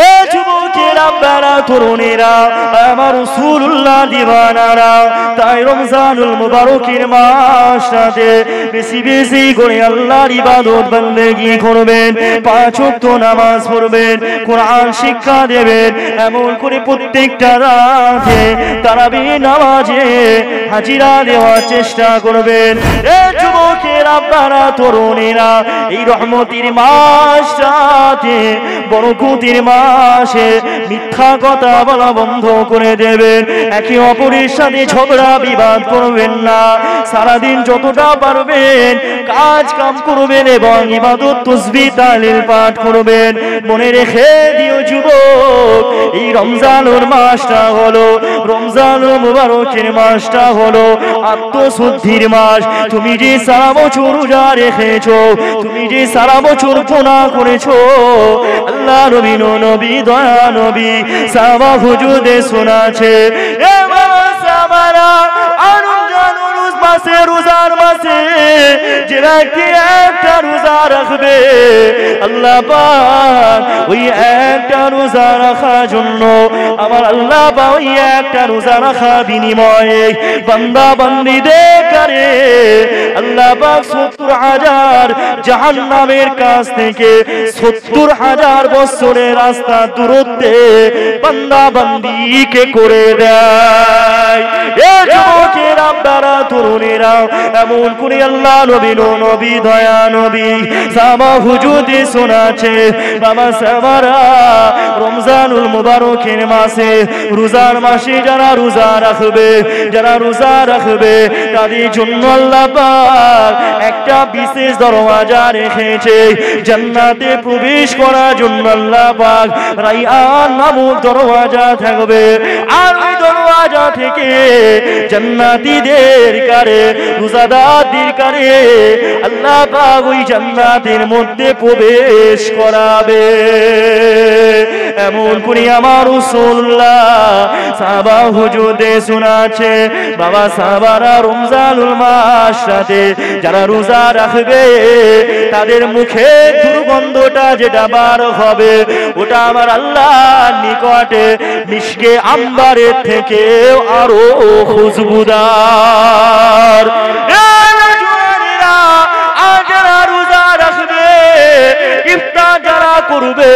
এ যুবকেরা বারা তরুণেরা আমার রাসূলুল্লাহ দিওয়ানারা তাই রমজানুল মুবারকের মাসটাতে বেশি বেশি করে আল্লাহর ইবাদত বন্দেগী করবেন, 5 ওয়াক্ত নামাজ পড়বেন, কোরআন শিক্ষা দেবেন, এমন করে প্রত্যেকটা রাতে তারাবি নামাজে হাজিরা দেওয়ার চেষ্টা করবেন। এ যুবকেরা বারা তরুণেরা এই রহমতের মাসটাতে বরকতের মাসে মিথ্যা কথা বলা বন্ধ করে দেবেন, একে অপরের সাথে ঝগড়া বিবাদ করবেন না, সারাদিন যতটা পারবেন কাজ কাম করবেন এবং ইবাদত তাসবিহ তাহলিল পাঠ করবেন। মনে রেখে দিও যুবক, এই রমজানুল মাসটা হলো রমজানুল মুবারকের মাসটা হলো আত্মশুদ্ধির মাস। তুমি যে সারা বছর রোজা রেখেছো, তুমি যে সারা বছর গুনাহ করেছো, আল্লাহ নবী নবী দয়া নবী সাহাবা হুজুরে শোনাছে, এ সাহাবারা রোজার মাসে যে ব্যক্তি একটা রোজা রাখবে, আল্লাহ পাক ওই একটা রোজা রাখার জন্য আমার আল্লাহ পাক ওই একটা রোজা রাখা বিনিময়ে বান্দা বান্দীদের করে আল্লাহ পাক 70,000 জাহান্নামের কাছ থেকে 70,000 বছরের রাস্তা দূরত্বে বান্দা বান্দীকে করে দেয়। এ যুবকেরা বারা তরুণেরা এমন করে আল্লাহ নবী নবী দয়া নবী সাহাবা হুজুরে শোনাছে, বাবা সাহাবারা রমজানুল মুবারকের মাসে রোজার মাসে যারা রোজা রাখবে, যারা রোজা রাখবে তাদের জন্য আল্লাহ পাক একটা বিশেষ দরওয়াজা রেখেছে। জান্নাতে প্রবেশ করার জন্য আল্লাহ পাক রাইয়ান নামক দরওয়াজা থাকবে, আর ওই দরওয়াজা থেকে জান্নাতীদের কারে রোজাদারদের কারে আল্লাহ পাক ওই জান্নাতের মধ্যে প্রবেশ করাবে। এমন করে আমার রাসূলুল্লাহ সাহাবা হুজুরে শোনাছে, বাবা সাহাবারা রমজানুল মাসটাতে যারা রোজা রাখবে তাদের মুখে দুর্গন্ধটা যেটা বার হবে ওটা আমার আল্লাহর নিকটে মিশকে আম্বারের থেকে আরো খুশবুদার। যারা রোজা রাখবে, ইফতার যারা করবে,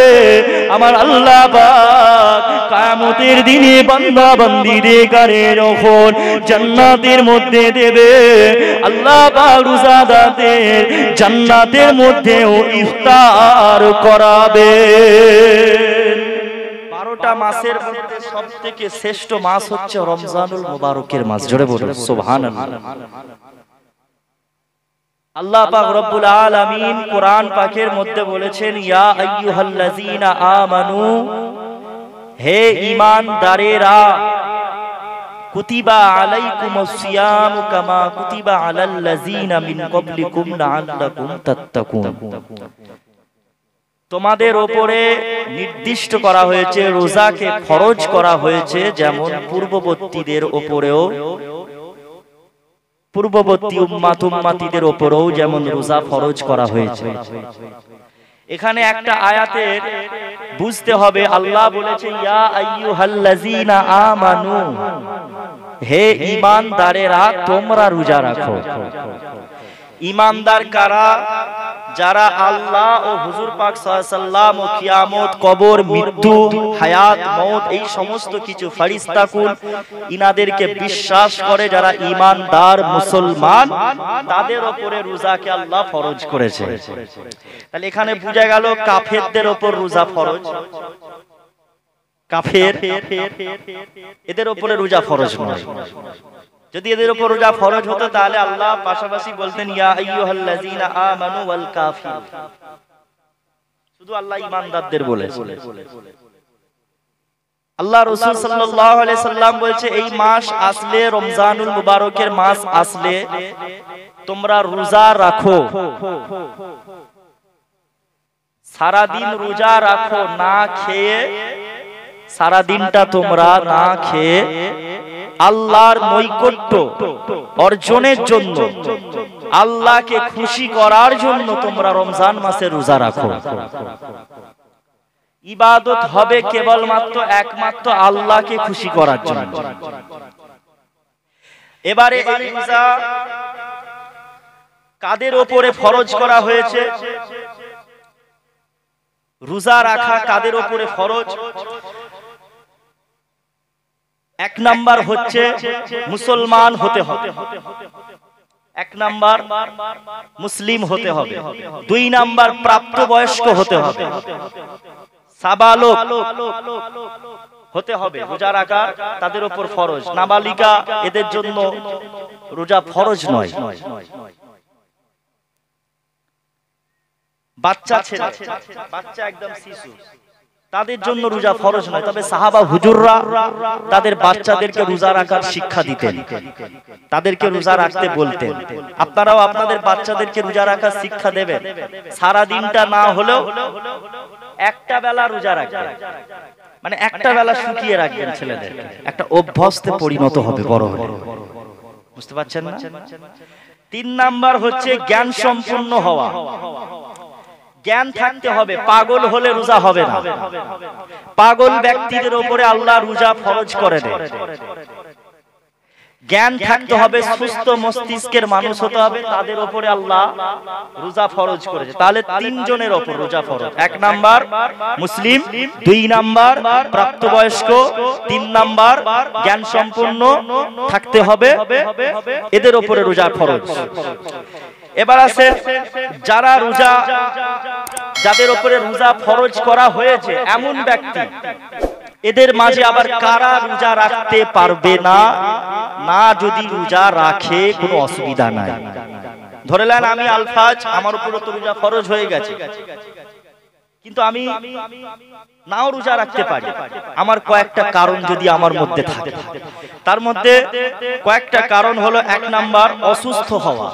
আমার আল্লাহ পাক কিয়ামতের দিনে বান্দা বান্দীদের কারে যখন জান্নাতের মধ্যে দেবে, আল্লাহ পাক রোজাদারদের জান্নাতের মধ্যেও ইফতার করাবে। 12টা মাসের মধ্যে সবথেকে শ্রেষ্ঠ মাস হচ্ছে রমজানুল মুবারকের মাস। জোরে বলুন সুবহানাল্লাহ। আল্লাহ পাক রব্বুল আলামিন কোরআন পাকের মধ্যে বলেছেন, ইয়া আইয়ুহাল্লাযীনা আমানু, হে ঈমানদারেরা, কুতিবা আলাইকুমুস সিয়ামু কামা কুতিবা আলাল্লাযীনা মিন ক্বাবলিকুম লাআল্লাকুম তাত্তাকুন। তোমাদের উপরে নির্দিষ্ট করা হয়েছে, রোজাকে ফরজ করা হয়েছে, যেমন পূর্ববর্তীদের উপরেও, পূর্ববর্তী উম্মাতিদের উপরেও যেমন রোজা ফরজ করা হয়েছে। এখানে একটা আয়াতের বুঝতে হবে, আল্লাহ বলেছে ইয়া আইয়ুহাল্লাযীনা আমানু, হে ঈমানদারেরা তোমরা রোজা রাখো। ঈমানদার কারা? যারা আল্লাহ ও হুজুর পাক সাল্লাল্লাহু আলাইহি ওয়াসাল্লাম ও কিয়ামত, কবর, মৃত্যু, হায়াত, মওত এই সমস্ত কিছু ফেরেশতাকুল ইনাদেরকে বিশ্বাস করে, যারা ঈমানদার মুসলমান তাদের উপরে রোজাকে আল্লাহ ফরজ করেছে। তাহলে এখানে বোঝা গেল কাফেরদের উপর রোজা ফরজ, কাফের এদের উপরে রোজা ফরজ নয়। যদি এদের উপর রোজা ফরজ হতো তাহলে আল্লাহ পাশাপাশি বলতেন ইয়া আইয়ুহাল্লাযীনা আমানু ওয়াল কাফিরুন, শুধু আল্লাহ ঈমানদারদের বলেছেন। আল্লাহ রাসূল সাল্লাল্লাহু আলাইহি সাল্লাম বলছে, এই মাস আসলে, রমজানুল মুবারকের মাস আসলে তোমরা রোজা রাখো, সারা দিন রোজা রাখো, না খেয়ে, সারা দিনটা তোমরা না খেয়ে আল্লাহর নৈকট্য অর্জনের জন্য, আল্লাহকে খুশি করার জন্য তোমরা রমজান মাসে রোজা রাখো। ইবাদত হবে কেবলমাত্র একমাত্র আল্লাহকে খুশি করার জন্য। এবারে এই রোজা কাদের উপরে ফরজ করা হয়েছে? রোজা রাখা কাদের উপরে ফরজ? এক নাম্বার হচ্ছে মুসলমান হতে হবে, এক নাম্বার মুসলিম হতে হবে, দুই নাম্বার প্রাপ্তবয়স্ক হতে হবে, সাবালক হতে হবে। রোজা রাখা তাদের উপর ফরজ। নাবালিকা এদের জন্য রোজা ফরজ নয়। বাচ্চা ছেলে, বাচ্চা একদম শিশু, তাদের জন্য রোজা ফরজ নয়। তবে সাহাবা হুজুররা তাদের বাচ্চাদেরকে রোজা রাখার শিক্ষা দিতেন, তাদেরকে রোজা রাখতে বলতেন। আপনারাও আপনাদের বাচ্চাদেরকে রোজা রাখার শিক্ষা দেবেন। সারা দিনটা না হলেও একটা বেলা রোজা রাখবেন, মানে একটা বেলা শুকিয়ে রাখবেন ছেলেদের, একটা অভ্যস্তে পরিণত হবে বড় হলে। বুঝতে পারছেন না? তিন নাম্বার হচ্ছে জ্ঞান সম্পূর্ণ হওয়া। জ্ঞান থাকতে হবে, পাগল হলে রোজা হবে না। পাগল ব্যক্তিদের উপরে আল্লাহ রোজা ফরজ করে দেন। জ্ঞান থাকতে হবে, সুস্থ মস্তিষ্কের মানুষ হতে হবে, তাদের উপরে আল্লাহ রোজা ফরজ করেছে। তাহলে তিনজনের উপর রোজা ফরজ। এক নাম্বার মুসলিম, দুই নাম্বার প্রাপ্তবয়স্ক, তিন নাম্বার জ্ঞান সম্পূর্ণ থাকতে হবে, এদের উপরে রোজা ফরজ। এবার আছে যারা রোজা, যাদের উপরে রোজা ফরজ করা হয়েছে এমন ব্যক্তি, এদের মাঝে আবার কারা রোজা রাখতে পারবে না? না যদি রোজা রাখে কোনো অসুবিধা নাই। ধরে নেন আমি আলফাজ, আমার উপরে তো রোজা ফরজ হয়ে গেছে, কিন্তু আমি নাও রোজা রাখতে পারি। আমার কয়েকটা কারণ যদি আমার মধ্যে থাকে, তার মধ্যে কয়েকটা কারণ হলো, এক নাম্বার অসুস্থ হওয়া।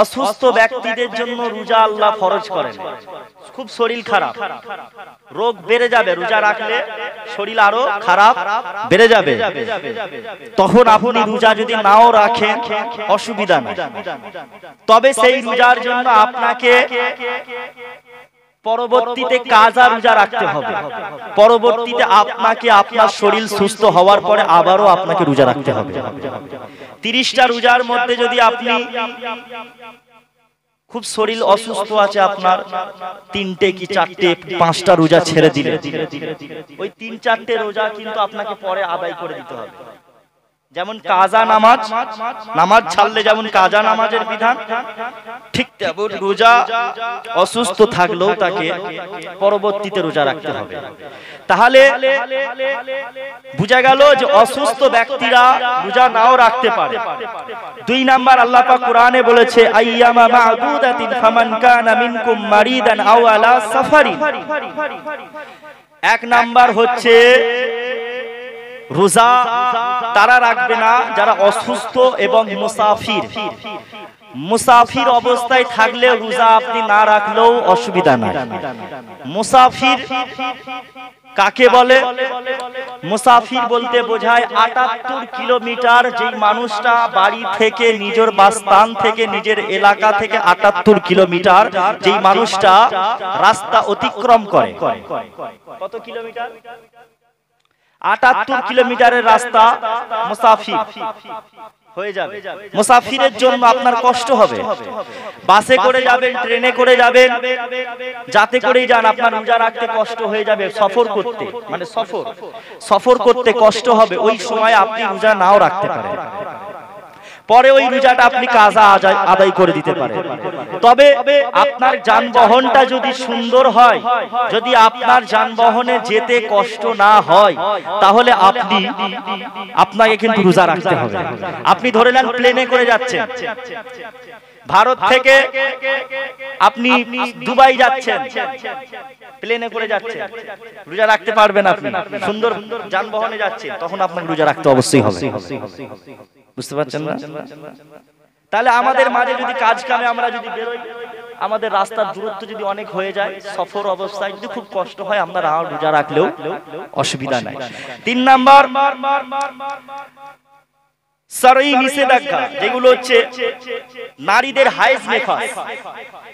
অসুস্থ ব্যক্তিদের জন্য রোজা আল্লাহ ফরজ করেন। খুব শরীর খারাপ, রোগ বেড়ে যাবে, রোজা রাখলে শরীর আরো খারাপ বেড়ে যাবে, তখন আপনি রোজা যদি নাও রাখেন অসুবিধা নেই। তবে সেই রোজার জন্য আপনাকে পরবর্তীতে কাজা রোজা রাখতে হবে। পরবর্তীতে আপনাকে আপনার শরীর সুস্থ হওয়ার পরে আবারও আপনাকে রোজা রাখতে হবে। 30টা রোজার মধ্যে যদি আপনি খুব শরীর অসুস্থ আছে আপনার, 3টে কি 4টে 5টা রোজা ছেড়ে দিলে ওই 3-4টে রোজা কিন্তু আপনাকে পরে আদায় করে দিতে হবে। যেমন কাজা নামাজ, নামাজ ছাড়লে যেমন কাজা নামাজের বিধান, ঠিক তেমন রোজা অসুস্থ থাকলেও তাকে পরবর্তীতে রোজা রাখতে হবে। তাহলে বুঝা গেল যে অসুস্থ ব্যক্তিরা রোজা নাও রাখতে পারে। 2 নাম্বার আল্লাহ পাক কোরআনে বলেছে আইয়ামা মা'দুদাতিন ফামান কানা মিনকুম মারিদান আও আলা সাফারিন। 1 নাম্বার হচ্ছে রোজা তারা রাখবে না যারা অসুস্থ এবং মুসাফির। মুসাফির অবস্থায় থাকলে রোজা আপনি না রাখলেও অসুবিধা নাই। মুসাফির কাকে বলে? মুসাফির বলতে বোঝায় 78 কিলোমিটার যেই মানুষটা বাড়ি থেকে, নিজের বাসস্থান থেকে, নিজের এলাকা থেকে 78 কিলোমিটার যেই মানুষটা রাস্তা অতিক্রম করে। কত কিলোমিটার? 78 কিলোমিটারের রাস্তা মুসাফির হয়ে যাবে। মুসাফিরের জন্য আপনার কষ্ট হবে। বাসে করে যাবেন, ট্রেনে করে যাবেন, যাতে করেই যান, আপনার রোজা রাখতে কষ্ট হয়ে যাবে। সফর করতে, মানে সফর করতে কষ্ট হবে। ওই সময় আপনি রোজা নাও রাখতে পারেন, পরে ওই রোজাটা আপনি কাজা আদায় করে দিতে পারেন। তবে আপনার যানবাহনটা যদি সুন্দর হয়, যদি আপনার যানবাহনে যেতে কষ্ট না হয়, তাহলে আপনাকে কিন্তু রোজা রাখতে হবে। আপনি ধরে নেন প্লেনে করে যাচ্ছেন, ভারত থেকে আপনি দুবাই যাচ্ছেন, প্লেনে করে যাচ্ছেন, রোজা রাখতে পারবেন আপনি? সুন্দর যানবাহনে যাচ্ছেন, তখন আপনাকে রোজা রাখতে অবশ্যই হবে। বুঝতে পারছেন না? তাহলে আমাদের মাঝে যদি কাজ কামে আমরা যদি বেরোই, আমাদের রাস্তার দূরত্ব যদি অনেক হয়ে যায়, সফর অবস্থায় যদি খুব কষ্ট হয়, আমরা রোজা রাখলেও অসুবিধা নাই। 3 নাম্বার শরঈ নিষেধাজ্ঞা যেগুলো হচ্ছে নারীদের হায়েজ নেফাস,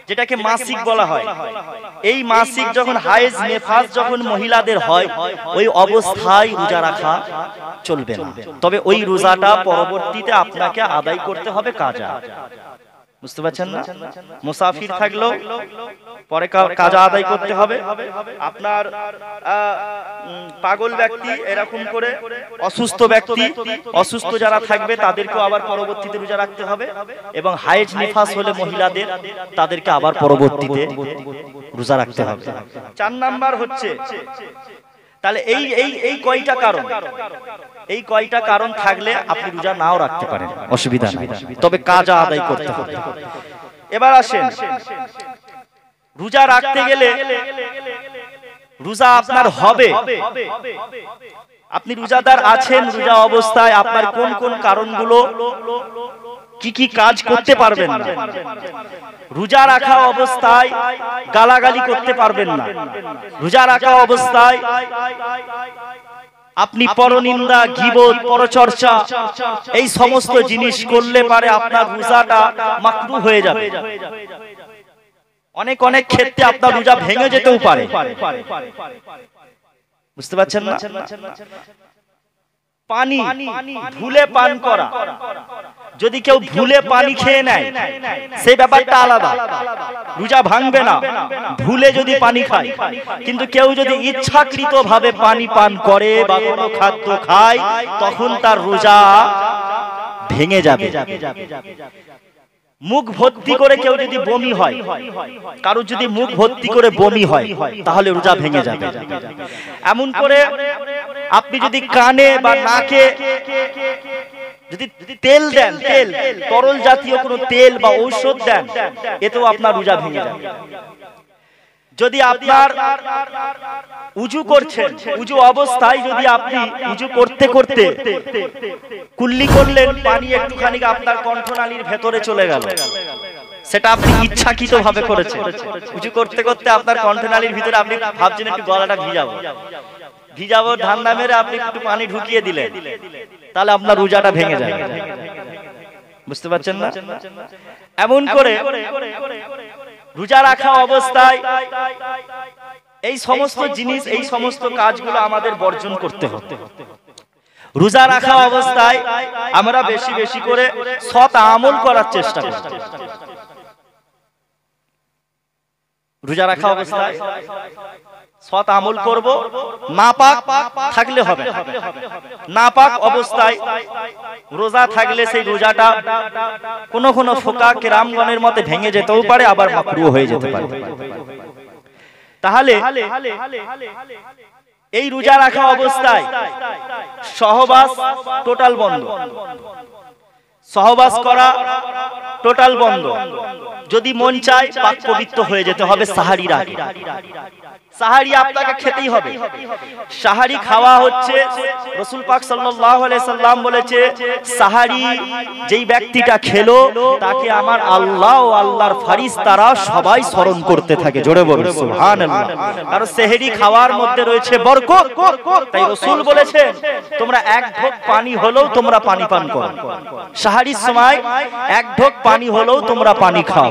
যেটাকে মাসিক বলা হয়, এই মাসিক যখন হায়েজ নেফাস যখন মহিলাদের হয়, ওই অবস্থায় রোজা রাখা চলবে না। তবে ওই রোজাটা পরবর্তীতে আপনাকে আদায় করতে হবে কাজা। বুঝতে পারছেন না? মুসাফির থাকলেও পরে কাজা আদায় করতে হবে। আপনার পাগল ব্যক্তি, এরকম করে অসুস্থ ব্যক্তি, অসুস্থ যারা থাকবে তাদেরকেও আবার পরবর্তীতে রোজা রাখতে হবে, এবং হায়েজ নিফাস হলে মহিলাদের, তাদেরকে আবার পরবর্তীতে রোজা রাখতে হবে। 4 নাম্বার হচ্ছে, তাহলে এই কয়টা কারণ, এই কয়টা কারণ থাকলে আপনি রোজা নাও রাখতে পারেন, অসুবিধা নাই, তবে কাজা আদায় করতে হবে। এবার আসেন, রোজা রাখতে গেলে রোজা আপনার হবে, আপনি রোজাদার আছেন, রোজা অবস্থায় আপনার কোন কোন কারণগুলো, কি কি কাজ করতে পারবেন না। রোজা রাখা অবস্থায় গালাগালি করতে পারবেন না। রোজা রাখা অবস্থায় আপনি পরনিন্দা, গীবত, পরচর্চা, এই সমস্ত জিনিস করলে পারে আপনার রোজাটা মাকরুহ হয়ে যাবে। অনেক অনেক ক্ষেত্রে আপনার রোজা ভেঙে যেতেও পারে। বুঝতে পারছেন না? পানি ভুলে পান করা, যদি কেউ ভুলে পানি খেয়ে নেয় সেই ব্যাপারটা আলাদা, রোজা ভাঙবে না ভুলে যদি পানি খায়। কিন্তু কেউ যদি ইচ্ছাকৃত ভাবে পানি পান করে বা কোনো খাদ্য খায়, তখন তার রোজা ভেঙে যাবে। মুখ ভর্তি করে কেউ যদি বমি হয়, কারো যদি মুখ ভর্তি করে বমি হয়, তাহলে রোজা ভেঙে যাবে। এমন করে আপনি যদি কানে বা নাকে যদি তেল দেন, তেল তরল জাতীয় কোনো তেল বা ঔষধ দেন, এতেও আপনার রোজা ভেঙে যাবে। যদি আপনার উজু করছেন, উজু অবস্থায় যদি আপনি উজু করতে করতে কুল্লি করলেন, পানি একটুখানি আপনার কণ্ঠনালীর ভেতরে চলে গেল, সেটা আপনি ইচ্ছাকৃত ভাবে করেছেন। উজু করতে করতে আপনার কণ্ঠনালীর ভিতরে আপনি ভাবছেন একটু গলাটা ভিজাবো, ধান্দা মেরে আপনি একটু পানি ঢুকিয়ে দিলেন, তাহলে আপনার রোজাটা ভেঙে যাবে। বুঝতে পারছেন না? এমন করে রোজা রাখা অবস্থায় এই সমস্ত জিনিস, এই সমস্ত কাজগুলো আমাদের বর্জন করতে হবে। রোজা রাখা অবস্থায় আমরা বেশি বেশি করে সৎ আমল করার চেষ্টা করি। রোজা রাখা অবস্থায় সৎ আমল করব, নাপাক থাকলে হবে না। নাপাক অবস্থায় রোজা থাকলে সেই রোজাটা কোনো কোনো ফোকা কেরামগণের মতে ভেঙে যেতেও পারে, আবার মাকরুহ হয়ে যেতে পারে। তাহলে এই রোজা রাখা অবস্থায় সহবাস টোটাল বন্ধ, সহবাস করা টোটাল বন্ধ। যদি মন চায় পাক পবিত্র হয়ে যেতে হবে সাহারির আগে। সাহারি আপনাকে খেতেই হবে। সাহারি খাওয়া হচ্ছে, রাসূল পাক সাল্লাল্লাহু আলাইহি সাল্লাম বলেছে, সাহারি যেই ব্যক্তিটা খেলো তাকে আমার আল্লাহ ও আল্লাহর ফেরেশতারা সবাই স্মরণ করতে থাকে। জোরে বলুন সুবহানাল্লাহ। কারণ সেহরি খাওয়ার মধ্যে রয়েছে বরকত। তাই রাসূল বলেছেন, তোমরা এক ঢোক পানি হলেও তোমরা পানি পান করো। সাহারির সময় এক ঢোক পানি হলেও তোমরা পানি খাও।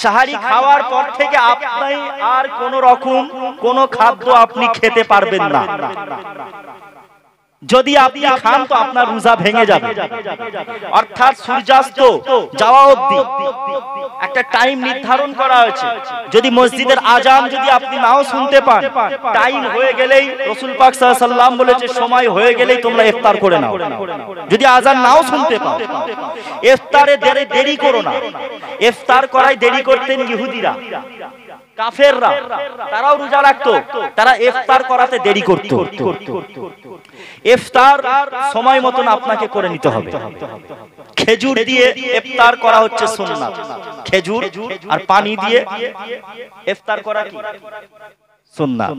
সাহারি খাওয়ার পর থেকে আপনি আর কোন রকম কোন খাদ্য আপনি খেতে পারবেন না। যদি আপনি খান তো আপনার রোজা ভেঙে যাবে। অর্থাৎ সূর্যাস্ত যাওয়া অবধি একটা টাইম নির্ধারণ করা হয়েছে। যদি মসজিদের আজান যদি আপনি নাও শুনতে পান, টাইম হয়ে গেলেই রাসূল পাক সাল্লাল্লাহু আলাইহি সাল্লাম বলেছে, সময় হয়ে গেলেই তোমরা ইফতার করে নাও। যদি আজান নাও শুনতে পাও, ইফতারে দেরি করো না। ইফতার করায় দেরি করতেন ইহুদিরা, কাফেররা, তারাও রোজা রাখতো, তারা ইফতার করাতে দেরি করত। ইফতার সময় মতন আপনাকে করে নিতে হবে। খেজুর দিয়ে ইফতার করা হচ্ছে সুন্নাত। খেজুর আর পানি দিয়ে ইফতার করা কি সুন্নাত।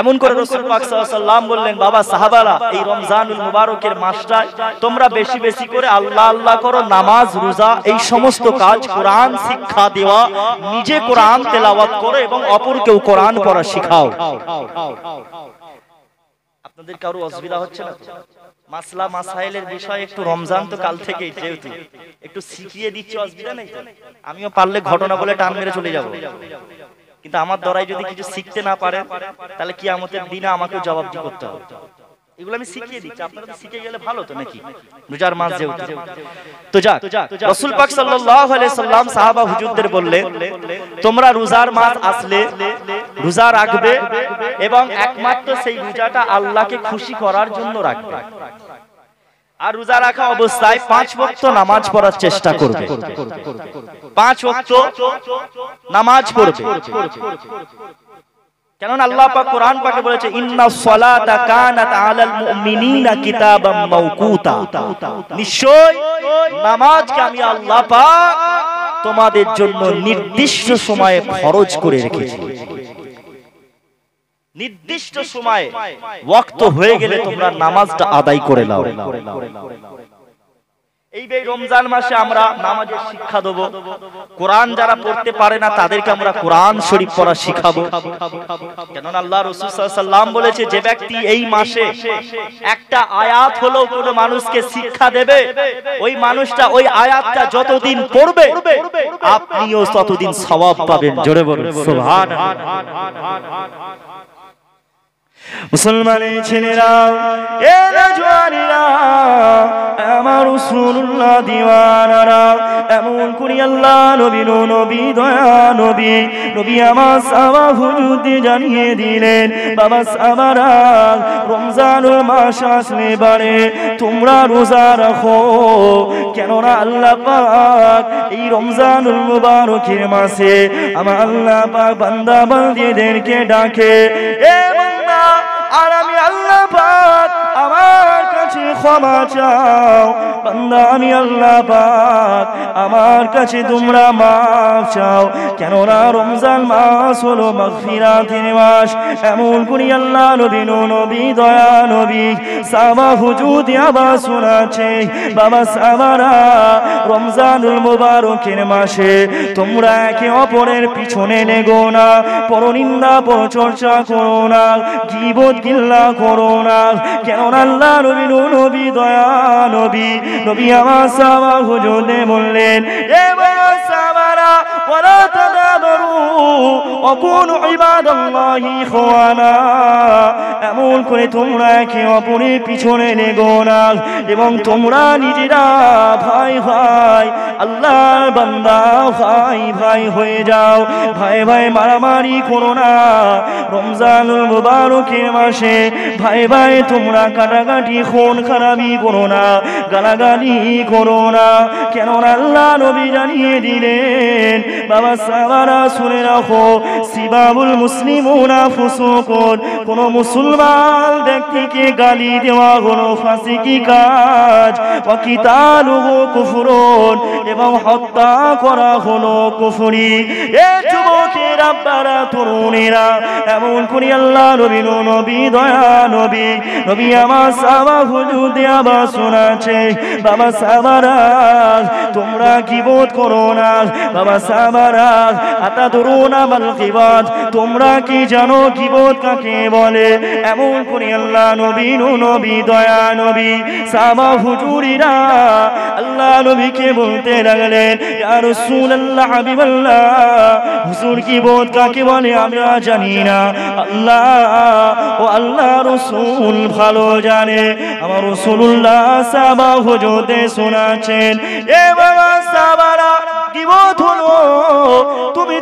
এমন করে রাসূল পাক সাল্লাল্লাহু আলাইহি সাল্লাম বললেন, বাবা সাহাবারা, এই রমজানুল মুবারকের মাসটায় তোমরা বেশি বেশি করে আল্লাহ আল্লাহ করো, নামাজ, রোজা, এই সমস্ত কাজ, কোরআন শিক্ষা দেওয়া, নিজে কোরআন তেলাওয়াত করো এবং অপরকেও কোরআন পড়া শেখাও। আপনাদের কারো অসুবিধা হচ্ছে না? মাসলা মাসাইলের বিষয় একটু রমজান তো কাল থেকেই, যেহেতু একটু শিখিয়ে দিচ্ছি, অসুবিধা নেই তো? আমিও পারলে ঘটনা বলে টান মেরে চলে যাব, কিন্তু আমার দ্বারাই যদি কিছু শিখতে না পারে তাহলে কিয়ামতের দিনে আমাকেও জবাবদি করতে হবে। এগুলো আমি শিখিয়ে দিচ্ছি, আপনারা তো শিখে গেলে ভালো তো নাকি? রোজার মাস যেহেতু। তো যাক, রাসূল পাক সাল্লাল্লাহু আলাইহি সাল্লাম সাহাবা হুজুরদের বললেন, তোমরা রোজার মাস আসলে রোজা রাখবে এবং একমাত্র সেই রোজাটা আল্লাহকে খুশি করার জন্য রাখবে। আর রোজা রাখা অবস্থায় 5 ওয়াক্ত নামাজ পড়ার চেষ্টা করবে। 5 ওয়াক্ত নামাজ পড়বে। কারণ আল্লাহ পাক কোরআন পাকে বলেছে, ইন্নাস সালাতা কানাত আলাল মুমিনিনা কিতাবাম মাওকুতা, নিশ্চয় নামাজকে আমি আল্লাহ পাক তোমাদের জন্য নির্দিষ্ট সময়ে ফরজ করে রেখেছি। নির্দিষ্ট সময়ে ওয়াক্ত হয়ে গেলে তোমরা নামাজটা আদায় করে নাও। এই রমজান মাসে আমরা নামাজের শিক্ষা দেব। কোরআন যারা পড়তে পারে না তাদেরকে আমরা কোরআন শরীফ পড়া শিখাবো। কেননা আল্লাহ রাসূল সাল্লাল্লাহু আলাইহি ওয়াসাল্লাম বলেছে, যে ব্যক্তি এই মাসে একটা আয়াত হলেও কোনো মানুষকে শিক্ষা দেবে, ওই মানুষটা ওই আয়াতটা যতদিন পড়বে আপনিও ততদিন সওয়াব পাবেন। জোরে বলুন সুবহানাল্লাহ। মুসলমানের ছেলেরা, এ জওয়ানেরা, আমার রাসূলুল্লাহ দিওয়ানারা, এমন করি আল্লাহ নবী নবী দয়া নবী নবী আমার সাহাবা হুজুরদের জানিয়ে দিলেন, বাবা সাহাবারা, রমজানুল মাস আসলে বারে তোমরা রোজা রাখো। কেননা আল্লাহ পাক এই রমজানুল মুবারকের মাসে আমার আল্লাহ পাক বান্দা বান্দীদেরকে ডাকে, এ বান্দা, আর আমি আল্লাহ পাক আমার কাছে ক্ষমা চাও। বান্দা, আমি আল্লাহ পাক আমার কাছে তোমরা মাফ চাও। কেননা রমজান মাস হলো মাগফিরাতের মাস। এমন করি আল্লাহ নবী নবী দয়া নবী সাহাবা হুজুর আবার শোনাচ্ছে, বাবা সাহাবারা, রমজানুল মুবারকের মাসে তোমরা একে অপরের পিছনে লেগো না, পরনিন্দা পরচর্চা করো না, গীবত গিল্লা করো না। কেননা আল্লাহ নবী নবী দয়া নবী নবী আমার সাহাবা হুজুরদের বললেন, এ বাবা সাহাবারা, ওয়ালা তাদাবারু ওয়া কুনু ইবাদাল্লাহি ইখওয়ানা, এমন করে তোমরা একে অপরের পিছনে লেগো না এবং তোমরা নিজেরা ভাই ভাই আল্লাহর বান্দা ভাই ভাই হয়ে যাও। ভাই ভাই মারামারি করো না। রমজানুল মুবারকের মাসে ভাই ভাই তোমরা কাটাকাটি খুন খারাপি করো না, গালাগালি করো না। কেননা আল্লাহ নবী জানিয়ে দিলেন, বাবা সাহাবারা শুনে রাখো, সিবাবুল মুসলিমুনা ফুসুকুন, কোন মুসলমান ব্যক্তিকে গালি দেওয়া হলো ফাসিকি কাজ, ওয়া কিতালুহু কুফরুন, এবং হত্যা করা হলো কুফরি। এ যুবকের আব্বারা, তরুণেরা, এমন করি আল্লাহ নবী নবী দয়া নবী নবী আমার সাহাবা হুজুরদের আবার শোনাচ্ছে, বাবা সাহাবারা, তোমরা গীবত করো না। বাবা সাহাবারা, আতাদরুনা মাল গীবত, তোমরা কি জানো গীবত কাকে বলে? এমন করি আল্লাহ নবী নবী দয়া নবী সাহাবা হুজুরিরা আল্লাহ নবীকে বলতে লাগলেন, ইয়া রাসূলুল্লাহ, হাবিবাল্লাহ, হুজুর গীবত কাকে বলে আমরা জানি না। আল্লাহ ও আল্লাহ রাসূল ভালো জানে। আমার রাসূলুল্লাহ সাহাবা হুজুরদের শোনাচ্ছেন, এ বাবা সাহাবারা, গীবত হলো তুমি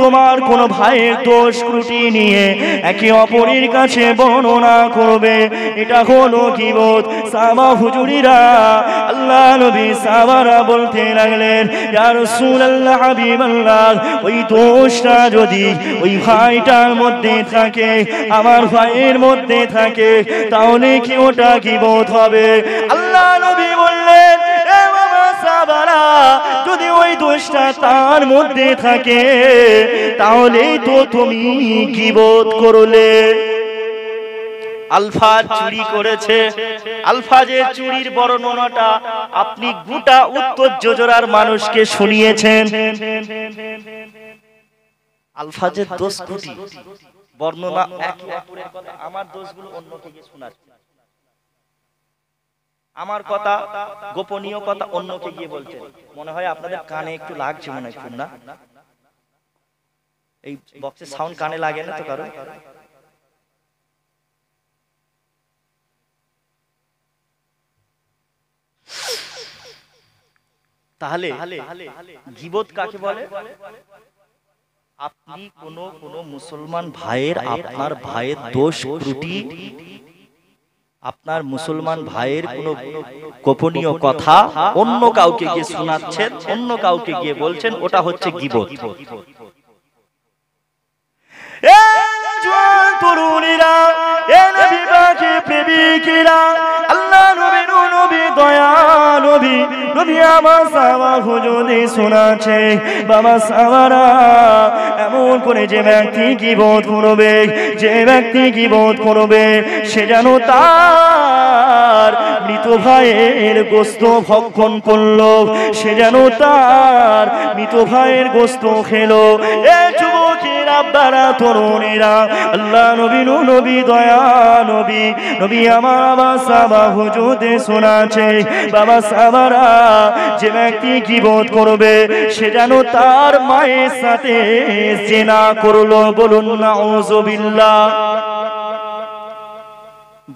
তোমার কোন ভাইয়ের দোষ ত্রুটি নিয়ে একে অপরের কাছে বর্ণনা করবে, এটা হলো গীবত। সাহাবা হুজুরিরা আল্লাহ নবী সাহাবারা বলতে লাগলেন, ইয়া রাসূলুল্লাহ, হাবিবাল্লাহ, ওই দোষটা যদি ওই ভাইটার মধ্যে থাকে, আমার ভাইয়ের মধ্যে থাকে, তাহলে কি ওটা গীবত হবে? আল্লাহ নবী বললেন, এ বাবা সাহাবারা, যদি ওই দোষটা তার মধ্যে থাকে তাহলে তো তুমি গীবত করলে। আলফাজ চুরি করেছে, আলফাজের চুরির বর্ণনাটা আপনি গোটা উত্তর জোজরার মানুষকে শুনিয়েছেন। আলফাজের দোষ কোটি, বর্ণনা একে অপরের কথা, আমার দোষগুলো অন্যকে গিয়ে শোনাচ্ছে, আমার কথা গোপনীয় কথা অন্যকে গিয়ে বলছে। মনে হয় আপনাদের কানে একটু লাগছে, মনে হয় শুন না, এই বক্সের সাউন্ড কানে লাগে না তো কারো? তাহলে গীবত কাকে বলে? আপনি কোন মুসলমান ভাইয়ের, আপনার ভাইয়ের দোষ ত্রুটি, আপনার মুসলমান ভাইয়ের কোন গোপনীয় কথা অন্য কাউকে গিয়ে শোনাচ্ছেন, অন্য কাউকে গিয়ে বলছেন, ওটা হচ্ছে গীবত। তরুণীরা, নবী পাকের প্রেমিকেরা, আল্লাহ নবী নবী দয়া নবী নবী আমার সাহাবা হুজুরে শোনাচ্ছে, বাবা সাহাবারা এমন করে যে ব্যক্তি গীবত করবে, যে ব্যক্তি গীবত করবে সে যেন তার মৃত ভাইয়ের গোশত ভক্ষণ করলো, সে যেন তার মৃত ভাইয়ের গোশত খেলো। এ যুবকেরা, আব্বারা, তরুণীরা, আল্লাহ নবী নবী দয়া নবী নবী আমার বাবা সাহাবা হুজুরে শোনাচ্ছে, বাবা সাহাবারা যে ব্যক্তি গীবত করবে সে যেন তার মায়ের সাথে জিনা করলো। বলুন নাউযুবিল্লাহ।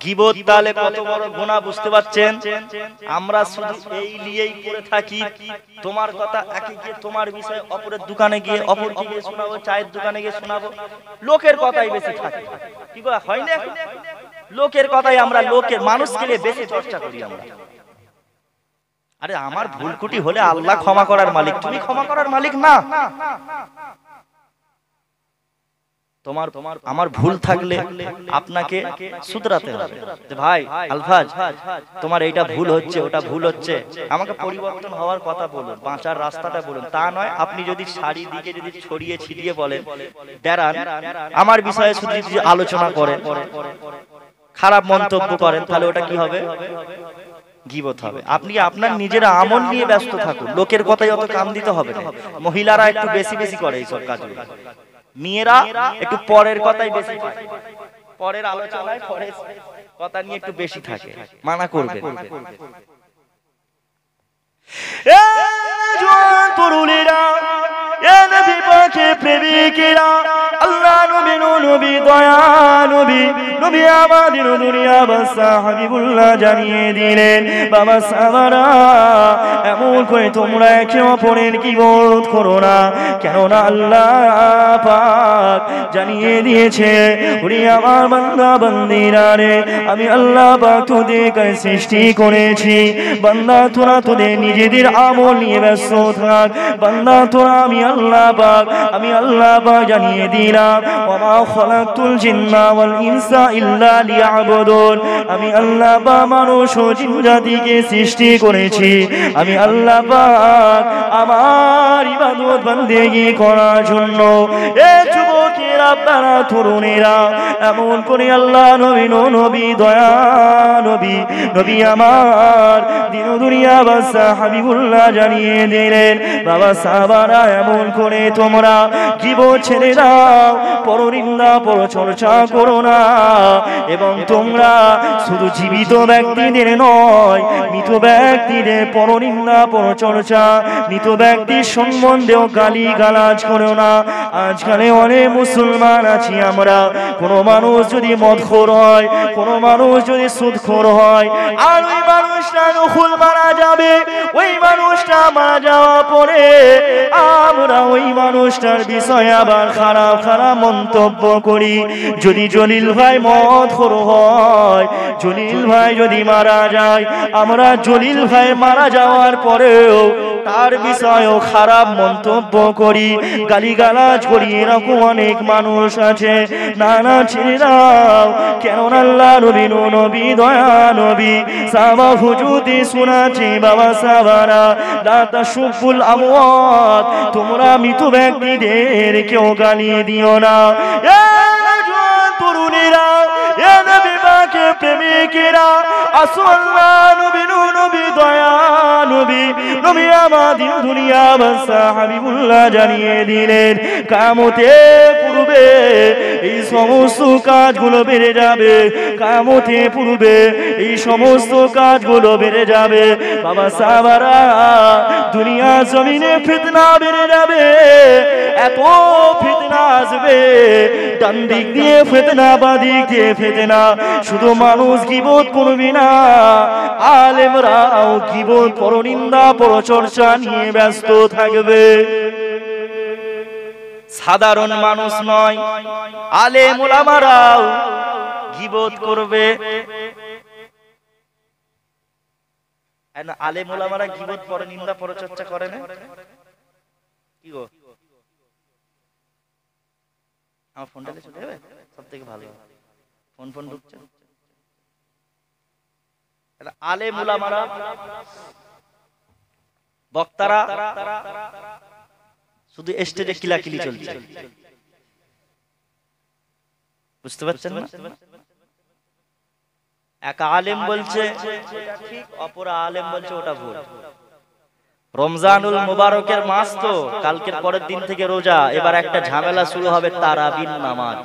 গীবত তাহলে কত বড় গুনাহ বুঝতে পারছেন? আমরা শুধু এই নিয়েই করে থাকি, তোমার কথা একে গিয়ে তোমার বিষয় অপরের দোকানে গিয়ে অপরকে গিয়ে শোনাবো, চায়ের দোকানে গিয়ে শোনাবো, লোকের কথাই বেশি থাকে। কি বলা হয় না? লোকের কথাই আমরা, লোকের মানুষকে নিয়ে বেশি চর্চা করি আমরা। আরে আমার ভুল ত্রুটি হলে আল্লাহ ক্ষমা করার মালিক, তুমি ক্ষমা করার মালিক না। তোমার আমার ভুল থাকলে আপনাকে শুধরাতে হবে, যে ভাই আলফাজ তোমার এইটা ভুল হচ্ছে, ওটা ভুল হচ্ছে, আমাকে পরিবর্তন হওয়ার কথা বলুন, বাঁচার রাস্তাটা বলুন। তা নয় আপনি যদি চারিদিকে যদি ছড়িয়ে ছিটিয়ে বলেন, ডেরান আমার বিষয়ে শুধু যদি আলোচনা করেন, খারাপ মন্তব্য করেন, তাহলে ওটা কি হবে? গীবত হবে। আপনি আপনার নিজের আমল নিয়ে ব্যস্ত থাকুন, লোকের কথাই অত কান দিতে হবে না। মহিলারা একটু বেশি বেশি করে এইসব কাজগুলো, মেয়েরা একটু পরের কথাই বেশি, পরের আলোচনায় পরের কথা নিয়ে একটু বেশি থাকে, মানা করবে। এ জওয়ান তরুণীরা, এ নবী পাকের প্রেমিকেরা, আল্লাহ নবী নবী দয়া নবী নবী আমাদের দুনিয়া বাদশা হাবিবুল্লাহ জানিয়ে দিলেন, বাবা সাহাবারা এমন করে তোমরা একে অপরের গীবত করো না, কেননা আল্লাহ পাক জানিয়ে দিয়েছে, ওরে আমার বান্দা বান্দিরা রে, আমি আল্লাহ পাক তোদেরকে সৃষ্টি করেছি, বান্দা তোরা তোদের নিজেদের আমল নিয়ে ব্যস্ত থাক, বান্দা তোরা আমি আল্লাহ পাক জানিয়ে দিলাম, ওয়া মা খালাকতুল জিন্না ওয়াল ইনসা ইল্লা লিয়াবুদুন, আমি আল্লাহ পাক মানুষ ও জিন জাতিকে সৃষ্টি করেছি, আমি আল্লাহ পাক আমার ইবাদত বান্দেগি করার জন্য। এ যুবকেরা, আপনারা তরুণেরা, এমন করে আল্লাহ নবী নবী দয়া নবী নবী আমার দিন দুনিয়া বাদশা হাবিবুল্লাহ জানিয়ে দিলেন, বাবা সাহাবারা এমন করে তোমরা গীবত ছেড়ে দাও, পরনিন্দা পরচর্চা করো না, এবং তোমরা শুধু জীবিত ব্যক্তিদের নয়, মৃত ব্যক্তিদের পরনিন্দা পরচর্চা, মৃত ব্যক্তির সম্বন্ধেও গালি গালাজ করো না। আজকালে অনেক মুসলমান আছি আমরা, কোনো মানুষ যদি মদখোর হয়, কোনো মানুষ যদি সুদখোর হয়, আর ওই মানুষটা নখুল মারা যাবে, ওই মানুষটা মারা যাওয়ার পরে আমরা ওই মানুষটার বিষয়ে আবার খারাপ খারাপ মন্তব্য করি। যদি জলিল ভাই মদখোর হয়, জলিল ভাই যদি মারা যায়, আমরা জলিল ভাই মারা যাওয়ার পরেও তার বিষয়েও খারাপ মন্তব্য করি, গালিগালাজ করি। এরকম অনেক মানুষ আছে। না না, ছেড়ে দাও, কেন আল্লাহ নবী নবী দয়া নবী সাহাবা হুজুরে শোনাচ্ছে, বাবা সাহাবারা লা তাসুবুল আমওয়াত, তোমরা মৃত ব্যক্তিদের কেউ গালি দিও না। এ জওয়ান তরুণীরা, এ নবী পাকের প্রেমিকেরা, আসো আল্লাহ নবী নবী দয়া নবী নবী আমাদের দুনিয়া বাদশা হাবিবুল্লাহ জানিয়ে দিলেন, কিয়ামতে পূর্বে এই সমস্ত কাজগুলো বেড়ে যাবে, কিয়ামতে পূর্বে এই সমস্ত কাজগুলো বেড়ে যাবে। বাবা সাহাবারা, দুনিয়া জমিনে ফিতনা বেড়ে যাবে, এত ফিতনা আসবে, ডান দিক দিয়ে ফিতনা, বাঁ দিক দিয়ে ফিতনা। শুধু মানুষ গীবত করবে না, আলেমরাও গীবত, পরনিন্দা, পরচর্চা নিয়ে ব্যস্ত থাকবে। সাধারণ মানুষ নয়, আলেম ওলামারাও গীবত করবে। আলেম ওলামারা গীবত, পরনিন্দা, পরচর্চা করে না? কি গো, আমার ফোনটা চলে যাবে, সব থেকে ভালো ফোন ঢুকছে। আলেম ওলামারা, বক্তারা শুধু স্টেজে কিলাকিলি চলছে, বুঝতে পারছেন না? এক আলেম বলছে ঠিক, অপর আলেম বলছে ওটা ভুল। রমজানুল মুবারকের মাস তো, কালকের পরের দিন থেকে রোজা, এবার একটা ঝামেলা শুরু হবে, তারাবির নামাজ।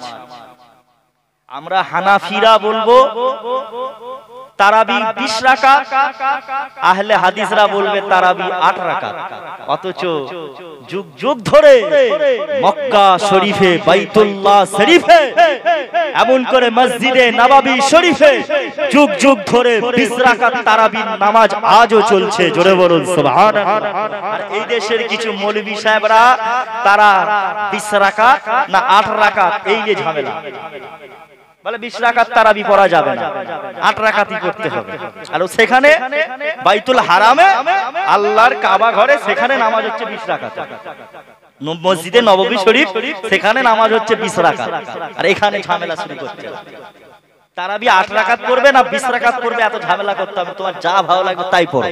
আমরা হানাফিরা বলবো তারাবি 20 রাকাত, আহলে হাদিসরা বলবে তারাবি 8 রাকাত। অথচ যুগ যুগ ধরে মক্কা শরীফে, বাইতুল্লাহ শরীফে, এমন করে মসজিদে নববী শরীফে যুগ যুগ ধরে 20 রাকাত তারাবির নামাজ আজও চলছে। জোরে বলুন সুবহানাল্লাহ। আর এই দেশের কিছু মৌলভী সাহেবরা তারা 20 রাকাত না 8 রাকাত, এই যে ঝামেলা, বলে 20 রাকাত তারাবি পড়া যাবে না, 8 রাকাতই করতে হবে। আর সেখানে বাইতুল হারামে, আল্লাহর কাবা ঘরে, সেখানে নামাজ হচ্ছে 20 রাকাত। মসজিদে নববী শরীফ, সেখানে নামাজ হচ্ছে 20 রাকাত। আর এখানে ঝামেলা শুরু করতে হবে, তারাবি 8 রাকাত করবে না 20 রাকাত করবে, এত ঝামেলা করতে হবে? তোমার যা ভালো লাগবে তাই পড়ো।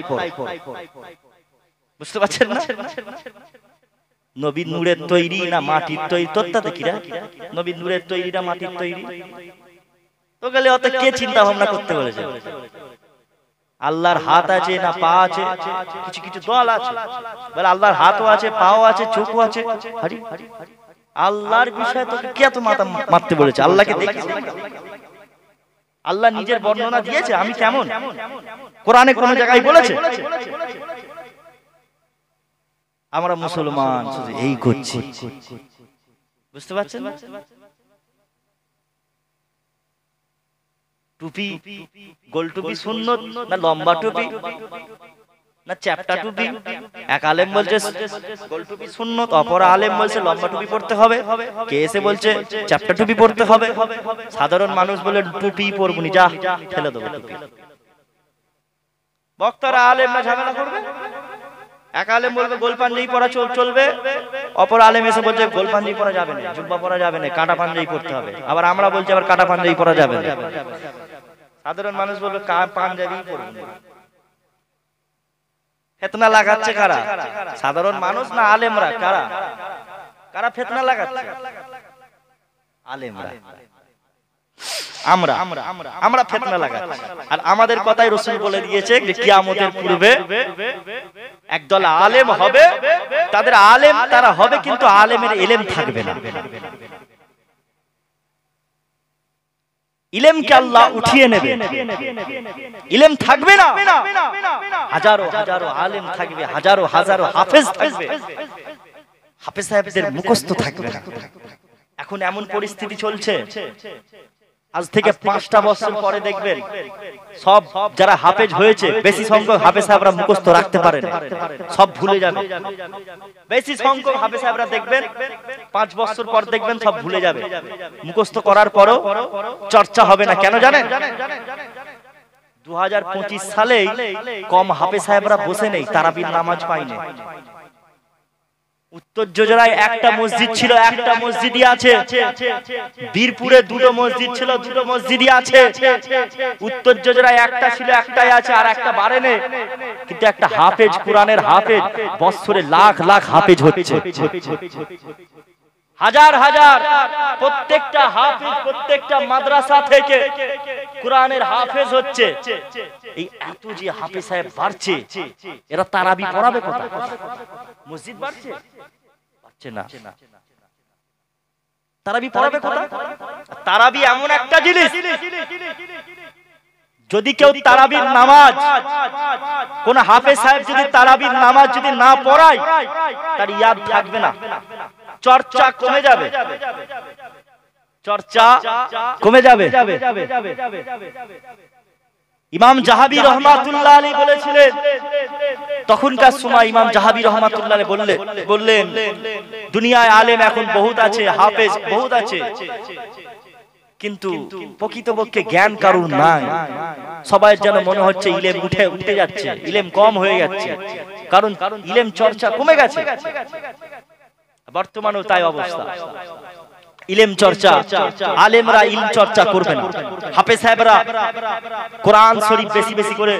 বুঝতে পারছেন না? নবীর নূরের তৈরি না মাটির তৈরি? তোরটাতে কিরা নবীর নূরের তৈরি না মাটির তৈরি? তো গেলে অত কে চিন্তা ভাবনা করতে বলেছে? আল্লাহর হাত আছে না পা আছে? কিছু কিছু দল আছে বলে আল্লাহর হাতও আছে, পাও আছে, চোখও আছে। আল্লাহর বিষয়ে তোকে কে এত মাথা মারতে বলেছে? আল্লাহকে দেখি, আল্লাহ নিজের বর্ণনা দিয়েছে আমি কেমন, কোরআনে কোন জায়গায় বলেছে? আমরা মুসলমান শুধু এই করছি, বুঝতে পারছেন? টুপি, গোল টুপি সুন্নত না লম্বা টুপি না চ্যাপটা টুপি? এক আলেম বলছে গোল টুপি সুন্নত, অপর আলেম বলছে লম্বা টুপি পড়তে হবে, কে এসে বলছে চ্যাপটা টুপি পড়তে হবে। সাধারণ মানুষ বলে টুপি পরবো নি, যা ফেলে দেবো টুপি। বক্তারা আলেমরা ঝামেলা করবে, এক আলেম বলবে গোল পাঞ্জাবি পরা চলবে, অপর আলেম এসে বলছে গোল পাঞ্জাবি পরা যাবে না, জুব্বা পরা যাবে না, কাটা পাঞ্জাবি পরতে হবে। আবার আমরা বলছি আবার কাটা পাঞ্জাবি পরা যাবে না। সাধারণ মানুষ বলবে পাঞ্জাবি পরবো না। ফিতনা লাগাচ্ছে কারা? সাধারণ মানুষ না আলেমরা? কারা কারা ফিতনা লাগাচ্ছে? আলেমরা। আমরা ফিতনা লাগাচ্ছি। আর আমাদের কথাই রাসূল বলে দিয়েছে যে কিয়ামতের পূর্বে একদল আলেম হবে, তাদের আলেম তারা হবে কিন্তু আলেমের ইলম থাকবে না। ইলমকে আল্লাহ উঠিয়ে নেবে, ইলম থাকবে না। হাজারো হাজারো আলেম থাকবে, হাজারো হাজারো হাফেজ থাকবে, হাফেজ সাহেবদের মুখস্থ থাকবে না। এখন এমন পরিস্থিতি চলছে, আজ থেকে 5টা বছর পরে দেখবেন সব যারা হাফেজ হয়েছে, বেশি সংখ্যক হাফেজ সাহেবরা মুখস্থ রাখতে পারেন, সব ভুলে যাবে। বেশি সংখ্যক হাফেজ সাহেবরা দেখবেন 5 বছর পর দেখবেন সব ভুলে যাবে। মুখস্থ করার পরও চর্চা হবে না। কেন জানেন? 2025 সালেই কম হাফেজ সাহেবরা বসে নেই, তারাবির নামাজ পায়নি। উত্তর যোজনায় একটা মসজিদ ছিল, একটা মসজিদই আছে। বীরপুরে 2টো মসজিদ ছিল, 2টো মসজিদই আছে। উত্তর যোজনায় একটা ছিল, একটাই আছে, আর একটা বাড়েনি। কিন্তু একটা হাফেজ, কোরআনের হাফেজ, বছরে লাখ লাখ হাফেজ হচ্ছে, হাজার হাজার। প্রত্যেকটা হাফেজ প্রত্যেকটা মাদ্রাসা থেকে কোরআনের হাফেজ হচ্ছে। এই এত যে হাফেজ সাহেব বাড়ছে, এরা তারাবি পড়াবে কোথায়? মসজিদ বাড়ছে না। তারাবি পড়াবে কোথায়? তারাবি এমন একটা জিনিস, যদি কেউ তারাবির নামাজ, কোন হাফেজ সাহেব যদি তারাবির নামাজ যদি না পড়ায়, তার ইয়াদ থাকবে না, চর্চা কমে যাবে, চর্চা কমে যাবে। ইমাম জাহাবি রহমাতুল্লাহ আলাইহি বলেছিলেন, তখনকার সময় ইমাম জাহাবি রহমাতুল্লাহ আলাইহি বললেন, দুনিয়ায় আলেম এখন বহুত আছে, হাফেজ বহুত আছে, কিন্তু প্রকৃতপক্ষে জ্ঞান কারুর নাই। সবাই যেন মনে হচ্ছে ইলম উঠে যাচ্ছে, ইলম কম হয়ে যাচ্ছে, কারণ ইলম চর্চা কমে গেছে। বর্তমানেও তাই অবস্থা, ইলম চর্চা, আলেমরা ইলম চর্চা করবে না, হাফেজ সাহেবরা কোরআন শরীফ বেশি বেশি করে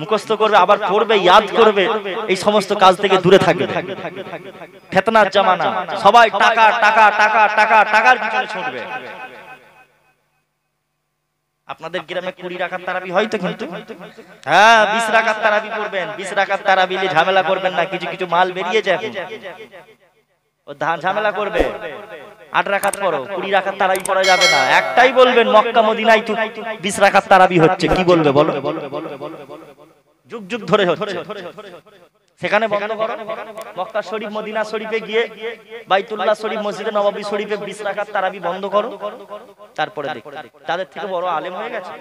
মুখস্থ করবে, আবার পড়বে, ইয়াদ করবে, এই সমস্ত কাজ থেকে দূরে থাকবে। ফিতনার জামানা, সবাই টাকা টাকা টাকা টাকা টাকার পিছনে ছুটবে। আপনাদের গ্রামে 20 রাকাত তারাবি হয়তো, কিন্তু হ্যাঁ 20 রাকাত তারাবি পড়বেন, 20 রাকাত তারাবি নিয়ে ঝামেলা করবেন না, কিছু কিছু মাল বেরিয়ে যাবে, ও ঝামেলা করবে। 8 রাকাত পড়ো, 20 রাকাত তারাবি পড়া যাবে না। একটাই বলবেন, মক্কা মদিনায় তো 20 রাকাত তারাবি হচ্ছে, কি বলবে বলো? যুগ যুগ ধরে হচ্ছে, সেখানে বন্ধ করো। মক্কা শরীফ মদিনা শরীফে গিয়ে বাইতুল্লাহ শরীফ মসজিদে নববী শরীফে 20 রাকাত তারাবি বন্ধ করো, তারপরে দেখ তাদের থেকে বড় আলেম হয়ে গেছে।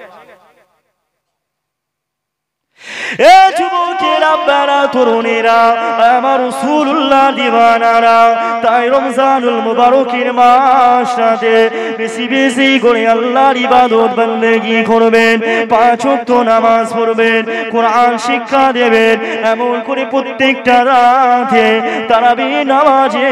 এ যুবকেরা, বারা তরুণেরা, আমার রাসূলুল্লাহ দিওয়ানারা, তাই রমজানুল মুবারকের মাসটাতে বেশি বেশি করে আল্লাহর ইবাদত বন্দেগী করবেন, 5 ওয়াক্ত নামাজ পড়বেন, কোরআন শিক্ষা দেবেন, এমন করে প্রত্যেকটা রাতে তারাবি নামাজে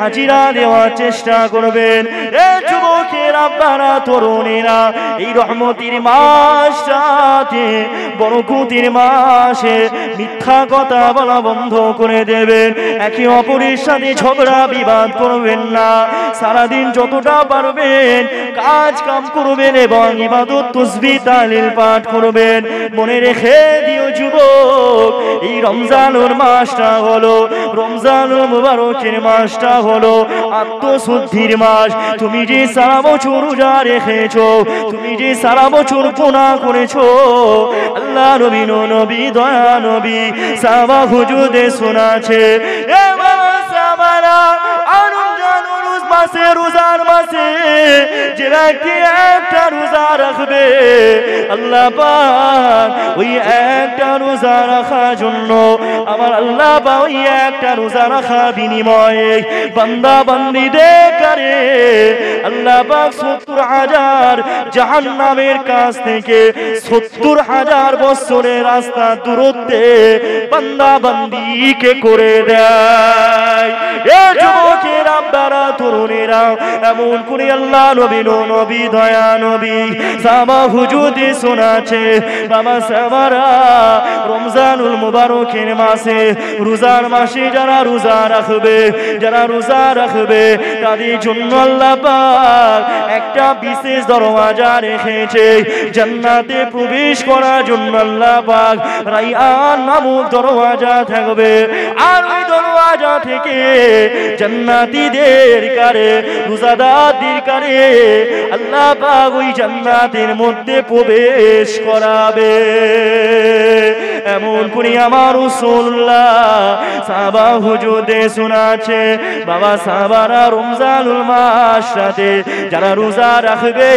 হাজিরা দেওয়ার চেষ্টা করবেন। এ যুবকেরা, বারা তরুণেরা, এই রহমতের মাসটাতে, বরকতের মাসে মিথ্যা কথা বলা বন্ধ করে দেবেন, একে অপরের সাথে ঝগড়া বিবাদ করবেন না, সারাদিন যতটা পারবেন কাজ কাম করবেন এবং ইবাদত তাসবিহ তাহলিল পাঠ করবেন। মনে রেখে দিও যুবক, এই রমজানুর মাসটা হলো, রমজানুল মুবারকের মাসটা হলো আত্মশুদ্ধির মাস। তুমি যে সারা বছর রোজা রেখেছো, তুমি যে সারা বছর গুনাহ করেছো, আল্লাহ নবী নবী দয়া নবী সাহাবা হুজুরে শোনাছে, এ বাবা সাহাবারা, রমজানুল মাসে, রোজার মাসে যে ব্যক্তি একটা রোজা রাখবে, আল্লাহ পাক ওই একটা রোজা রাখার জন্য, আমার আল্লাহ পাক ওই একটা রোজা রাখা বিনিময়ে বান্দা বান্দীদের করে আল্লাহ পাক 70,000 জাহান্নামের কাছ থেকে 70,000 বছরের রাস্তা দূরত্বে বান্দা বান্দীকে করে দেয়। এ যুবকেরা, বারা তরুণেরা, এমন করে আল্লাহ নবী নবী দয়া নবী সাহাবা হুজুরে শোনাছে, বাবা সাহাবারা, রমজানুল মুবারকের মাসে, রোজার মাসে যারা রোজা রাখবে, যারা রোজা রাখবে, তাদের জন্য আল্লাহ পাক একটা বিশেষ দরওয়াজা রেখেছে। জান্নাতে প্রবেশ করার জন্য আল্লাহ পাক রাইয়ান নামক দরওয়াজা থাকবে, আর ওই দরওয়াজা থেকে জান্নাতীদের কারে, রোজাদারদের কারে আল্লাহ পাক ওই জান্নাতের মধ্যে প্রবেশ করাবে। এমন করে আমার রাসূলুল্লাহ সাহাবা হুজুরে শোনাছে, বাবা সাহাবারা, রমজানুল মাসটাতে যারা রোজা রাখবে,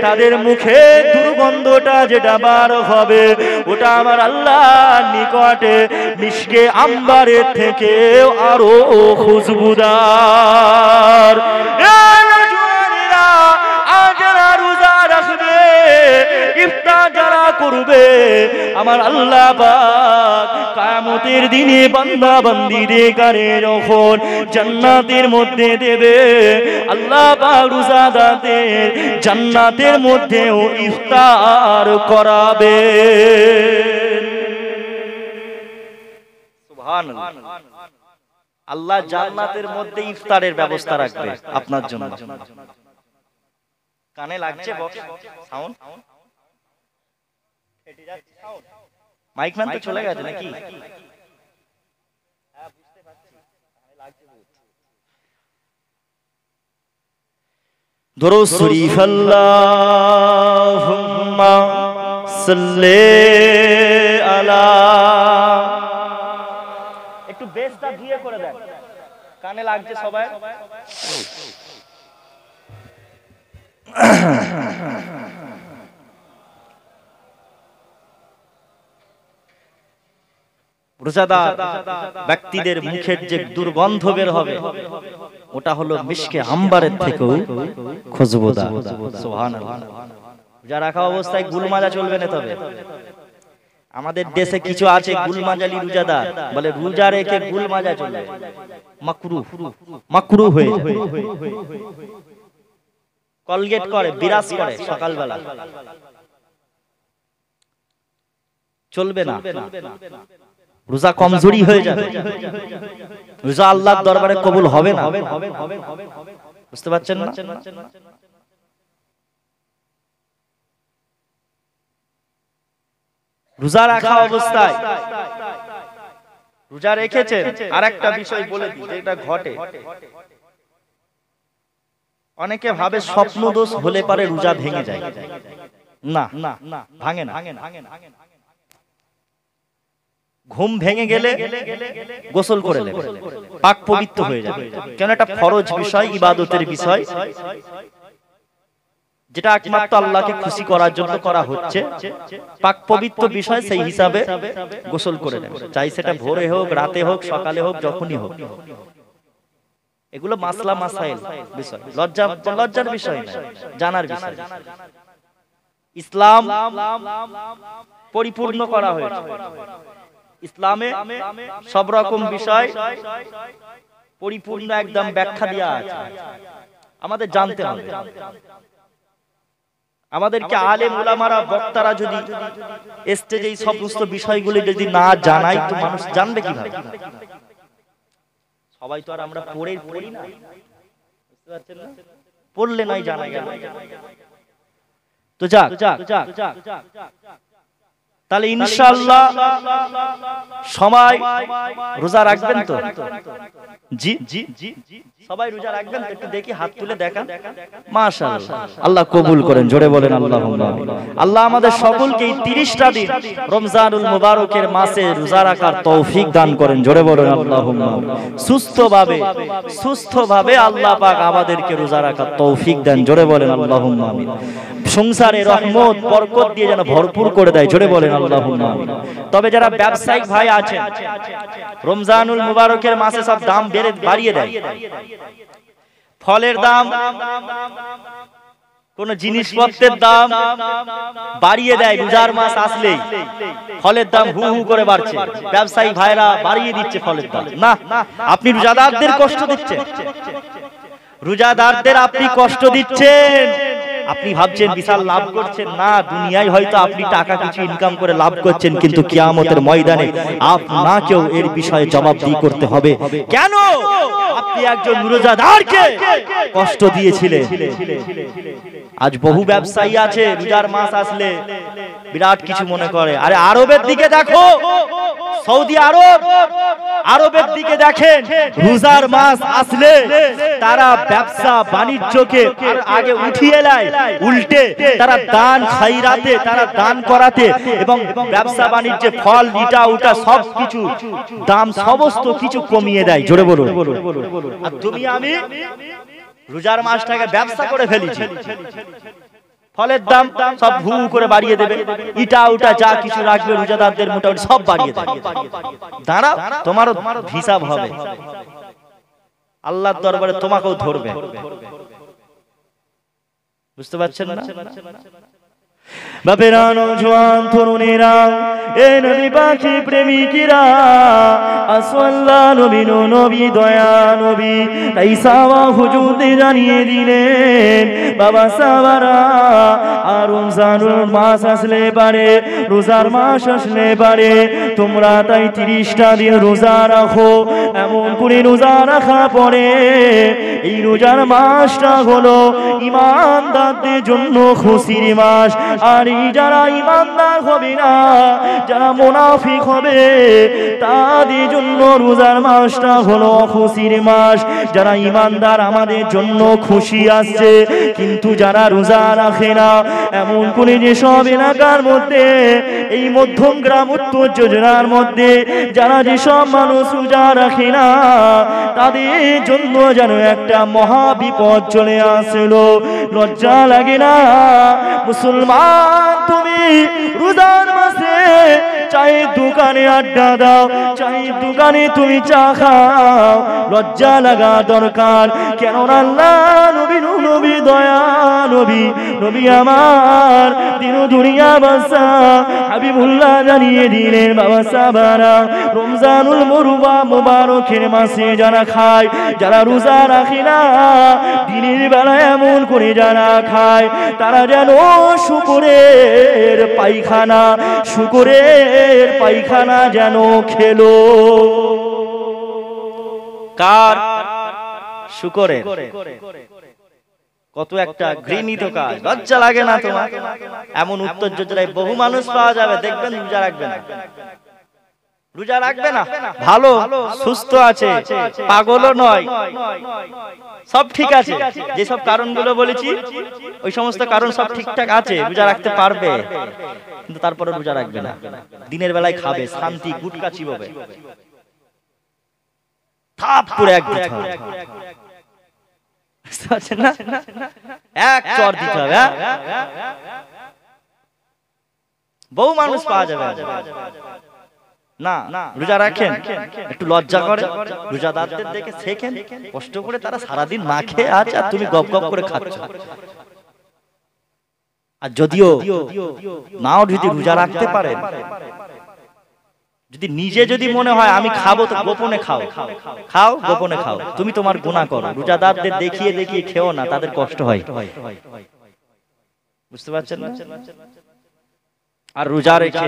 তাদের মুখে দুর্গন্ধটা যেটা বার হবে, ওটা আমার আল্লাহর নিকটে মিশকে আম্বারের থেকে আরো খুশবুদার। যারা রোজা রাখবে, ইফতার যারা করবে, আমার আল্লাহ পাক কিয়ামতের দিনে বান্দা বান্দীদের কারে যখন জান্নাতের মধ্যে দেবে, আল্লাহ পাক রোজাদারদের জান্নাতের মধ্যেও ইফতার করাবে। সুবহানাল্লাহ। আল্লাহ জান্নাতের মধ্যে ইফতারের ব্যবস্থা রাখবে আপনার জন্য। কানে লাগছে সাউন্ড? মাইক ম্যান তো চলে গেছে নাকি? দুরূদ শরীফ আল্লাহুম্মা সাল্লি আলা। একটু বেসটা দিয়ে করে দেন, কানে লাগছে সবাই। রোজাদার ব্যক্তিদের মুখের যে দুর্গন্ধ বের হবে ওটা হলো মিশকে আম্বারের থেকেও খুশবুদার। সুবহানাল্লাহ। রোজা রাখা অবস্থায় গুলমাজা চলবে না। তবে আমাদের দেশে কিছু আছে গুলমাজালি রোজাদার, বলে রোজা রেখে গুলমাজা চলবে, মাকরুহ হয়ে যায়। কলগেট করে, বিরাজ করে সকালবেলা, চলবে না। রোজা কমজোরি হয়ে যাবে, রোজা আল্লাহর দরবারে কবুল হবে না। বুঝতে পারছেন না? রোজা রাখা অবস্থায় রোজা রেখেছেন, আরেকটা বিষয় বলে দিই যেটা ঘটে। অনেকে ভাবে স্বপ্ন দোষ হলে পারে রোজা ভেঙে যায়। না, ভাঙে না। ঘুম ভেঙে গেলে গোসল করে নেবে, পাক পবিত্র হয়ে যাবে। কেন? এটা ফরজ বিষয়, ইবাদতের বিষয়, যেটা একমাত্র আল্লাহকে খুশি করার জন্য করা হচ্ছে। পাক পবিত্র বিষয়, সেই হিসাবে গোসল করে নেবে, চাই সেটা ভোরে হোক, রাতে হোক, সকালে হোক, যখনই হোক। এগুলো মাসলা মাসাইল বিষয়, লজ্জার বিষয় না, জানার বিষয়। ইসলাম পরিপূর্ণ করা হয়েছে। ইসলামে সব রকম বিষয় পরিপূর্ণ একদম ব্যাখ্যা দেওয়া আছে, আমাদের জানতে হবে। আমাদেরকে আলেম উলামারা, বক্তারা যদি স্টেজে এই সমস্ত বিষয়গুলো যদি না জানাই তো মানুষ জানবে কিভাবে? সবাই তো আর আমরা পড়ি না, বুঝতে পারছেন না? পড়লে নাই জানা গেল। তো যাক, তাহলে ইনশাআল্লাহ সবাই রোজা রাখবেন তো? জি, সবাই রোজা রাখবেন তো? একটু দেখি হাত তুলে দেখান। মাশাআল্লাহ, আল্লাহ কবুল করেন, জোরে বলেন আল্লাহুম্মা আমিন। আল্লাহ আমাদের সকলকে এই 30টা দিন রমজানুল মুবারকের মাসে রোজা রাখার তৌফিক দান করেন, জোরে বলেন আল্লাহুম্মা আমিন। সুস্থভাবে আল্লাহ পাক আমাদেরকে রোজা রাখার তৌফিক দেন, জোরে বলেন আল্লাহুম্মা আমিন। সংসারে রহমত বরকত দিয়ে যেন ভরপুর করে দেয়, জোরে বলেন আল্লাহুম্মা আমিন। তবে যারা ব্যবসায়িক ভাই আছেন, রমজানুল মুবারকের মাসে সব দাম বাড়িয়ে দেয়। ফলের দাম, কোন জিনিসপত্রের দাম বাড়িয়ে দেয়। রোজার মাস আসলেই ফলের দাম হু হু করে বাড়ছে, ব্যবসায়ী ভাইরা বাড়িয়ে দিচ্ছে ফলের দাম। না, আপনি রোজাদারদের কষ্ট দিচ্ছেন, রোজাদারদের আপনি কষ্ট দিচ্ছেন। আপনি ভাবছেন বিশাল লাভ করছেন, না, দুনিয়ায় হয়তো আপনি টাকা কিছু ইনকাম করে লাভ করছেন, কিন্তু কিয়ামতের ময়দানে আপনাকেও এর বিষয়ে জবাবদিহি করতে হবে। কেন আপনি একজন রোজাদারকে কষ্ট দিয়েছিলেন? আজ বহু ব্যবসায়ী আছে রোজার মাস আসলে বিরাট কিছু মনে করে। আরে আরবের দিকে দেখো, সৌদি আরবের দিকে দেখেন, রোজার মাস আসলে তারা ব্যবসা বাণিজ্যকে আগে উঠিয়ে নেয়, উল্টে তারা দান খাইরাতে, তারা দান করাতে এবং ব্যবসা বাণিজ্যে ফল ইটা উটা সব কিছু দাম সমস্ত কিছু কমিয়ে দেয়, জোরে বলুন। আর তুমি আমি রোজার মাসটাকে ব্যবসা করে ফেলেছি, ফলের দাম সব হু করে বাড়িয়ে দেবে, ইটা উটা যা কিছু রাখবে রোজাদারদের মোটামুটি সব বাড়িয়ে দেবে। দাঁড়াও, তোমারও হিসাব হবে, আল্লাহর দরবারে তোমাকেও ধরবে। বুঝতে পারছেন না? বাপেরা, নওজোয়ান তরুণেরা, এ নবী পাখি প্রেমিকেরা, আসল্লাহ নবী নবী দয়া নবী, তাই সাওয়া হুজুরে জানিয়ে দিলেন, বাবা সাওয়ারা, আর রমজানুল মাস আসলে পারে, রোজার মাস আসলে পারে, তোমরা তাই 30টা দিন রোজা রাখো। এমন করে রোজা রাখা পরে এই রোজার মাসটা হলো ইমানদারদের জন্য খুশির মাস। আর যারা ইমানদার হবে না, যারা মুনাফিক হবে তাদের জন্য রোজার মাসটা হলো খুশির মাস। যারা ইমানদার আমাদের জন্য খুশি আসছে, কিন্তু যারা রোজা রাখে না, এমন কোন যেসব এলাকার মধ্যে এই মধ্যম গ্রাম উত্তর যোজনার মধ্যে যারা যেসব মানুষ রোজা রাখে না তাদের জন্য যেন একটা মহা বিপদ চলে আসলো। লজ্জা লাগে না মুসলমান? তুমি রোজার মাসে চায়ের দোকানে আড্ডা দাও, চায়ের দোকানে তুমি চা খাও, লজ্জা লাগা দরকার। কেন আল্লাহ নবী নবী দয়া নবী নবী আমার দিন দুনিয়া বাসা হাবিবুল্লাহ জানিয়ে দিলেন, বাবা সাহাবারা রমজানুল মুবারকের মাসে যারা খায়, যারা রোজা রাখে না, দিনের বেলা এমন করে যারা খায় তারা যেন শুকরের পায়খানা, শুকরের পায়খানা যেন খেলো। কার? শুকরের। কত একটা ঘৃণিত কাজ, লজ্জা লাগে না তোমার? এমন উত্তর যোজনায় বহু মানুষ পাওয়া যাবে, দেখবেন রোজা রাখবে না, রোজা রাখবে না, ভালো সুস্থ আছে, পাগলও নয়, সব ঠিক আছে, যেসব কারণগুলো বলেছি ওই সমস্ত কারণ সব ঠিকঠাক আছে, রোজা রাখতে পারবে, কিন্তু তারপরে রোজা রাখবে না। দিনের বেলায় খাবে, শান্তি, গুটকা চিবোবে, থাপ করে এক দিতে হবে, এক চর দিতে হবে। বহু মানুষ পাওয়া যাবে না রোজা রাখেন, একটু লজ্জা করে, রোজাদারদের দেখে শেখেন, কষ্ট করে তারা সারাদিন না খেয়ে আছে আর তুমি গপ গপ করে খাচ্ছ। আর যদিও নাও যদি রোজা রাখতে পারে, যদি নিজে যদি মনে হয় আমি খাবো, তো গোপনে খাও, খাও গোপনে খাও, তুমি তোমার গুনাহ করো। রোজাদারদের দেখিয়ে দেখিয়ে খেও না, তাদের কষ্ট হয়, বুঝতে পারছেন না? আর রোজা রেখে,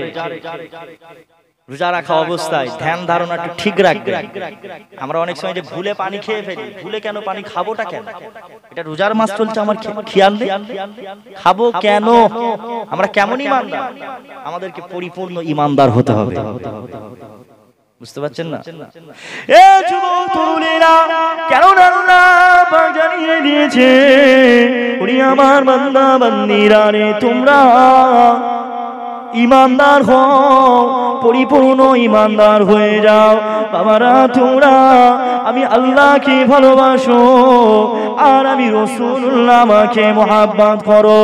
রোজা রাখা অবস্থায় ধ্যান ধারণা একটু ঠিক রাখবে। আমরা অনেক সময় যে ভুলে পানি খেয়ে ফেলি, ভুলে কেন পানি খাবোটা কেন? এটা রোজার মাস চলছে, আমার খেয়াল নেই, খাবো কেন? আমরা কেমন ইমানদার? আমাদেরকে পরিপূর্ণ ইমানদার হতে হবে, বুঝতে পারছেন না? এ যুবক তরুণেরা, কেন আল্লাহ পাক জানিয়ে দিয়েছে, ওরে আমার বান্দা বান্দীরা রে, তোমরা ইমানদার হও, পরিপূর্ণ ইমানদার হয়ে যাও। বাবারা তোমরা, আমি আল্লাহকে ভালোবাসো আর আমি রাসূলুল্লাহ আমাকে মহব্বত করো,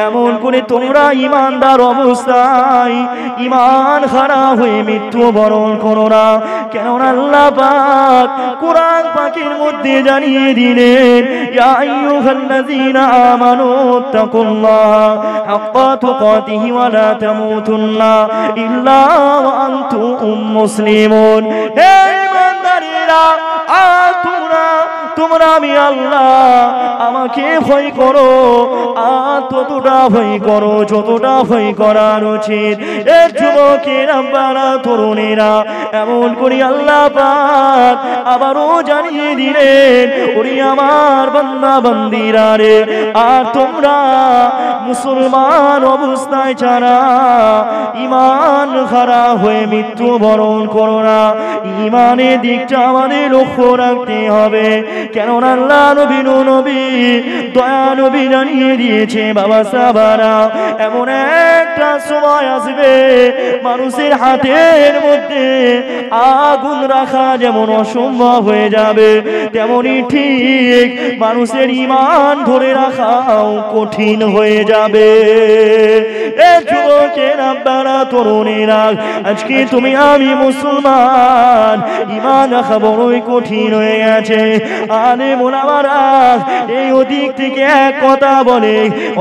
এমন করে তোমরা ইমানদার অবস্থায় ঈমান হারা হয়ে মৃত্যুবরণ করো না। কেননা আল্লাহ পাক কোরআন পাকের মধ্যে জানিয়ে দিলেন, ইয়া আইয়ুহাল্লাযীনা আমানু তাকুল্লাহা হাক্কা তুকাতিহি ওয়া লা তামুতুন্না ইল্লা ওয়া আনতুম মুসলিমুন। হে ঈমানদারেরা, তোমরা আমি আল্লাহ আমাকে ভয় করো, আর ততটা ভয় করো যতটা ভয় করার উচিত। এর যুবকেরা, বাড়া তরুণেরা, এমন করি আল্লাহ পাক আবারও জানিয়ে দিলেন, ওরে আমার বান্দা বান্দীরা রে, আর তোমরা মুসলমান অবস্থায় ছাড়া ঈমান হারা হয়ে মৃত্যুবরণ করো না। ঈমানের দিকটা আমাদের লক্ষ্য রাখতে হবে। কেননা আল্লাহ নবী দয়া নবী জানিয়ে দিয়েছে, বাবা সাহাবারা, এমন একটা সময় আসবে মানুষের হাতের মধ্যে আগুন রাখা যেমন অসম্ভব হয়ে যাবে, তেমনি ঠিক মানুষের ঈমান ধরে রাখাও কঠিন হয়ে যাবে। এ যুবকেরা, বাড়া তরুণেরা, আজকে তুমি আমি মুসলমান, ঈমান রাখা বড়ই কঠিন হয়ে গেছে। আরে মোনাবারা, এই ওদিক থেকে এক কথা বলে,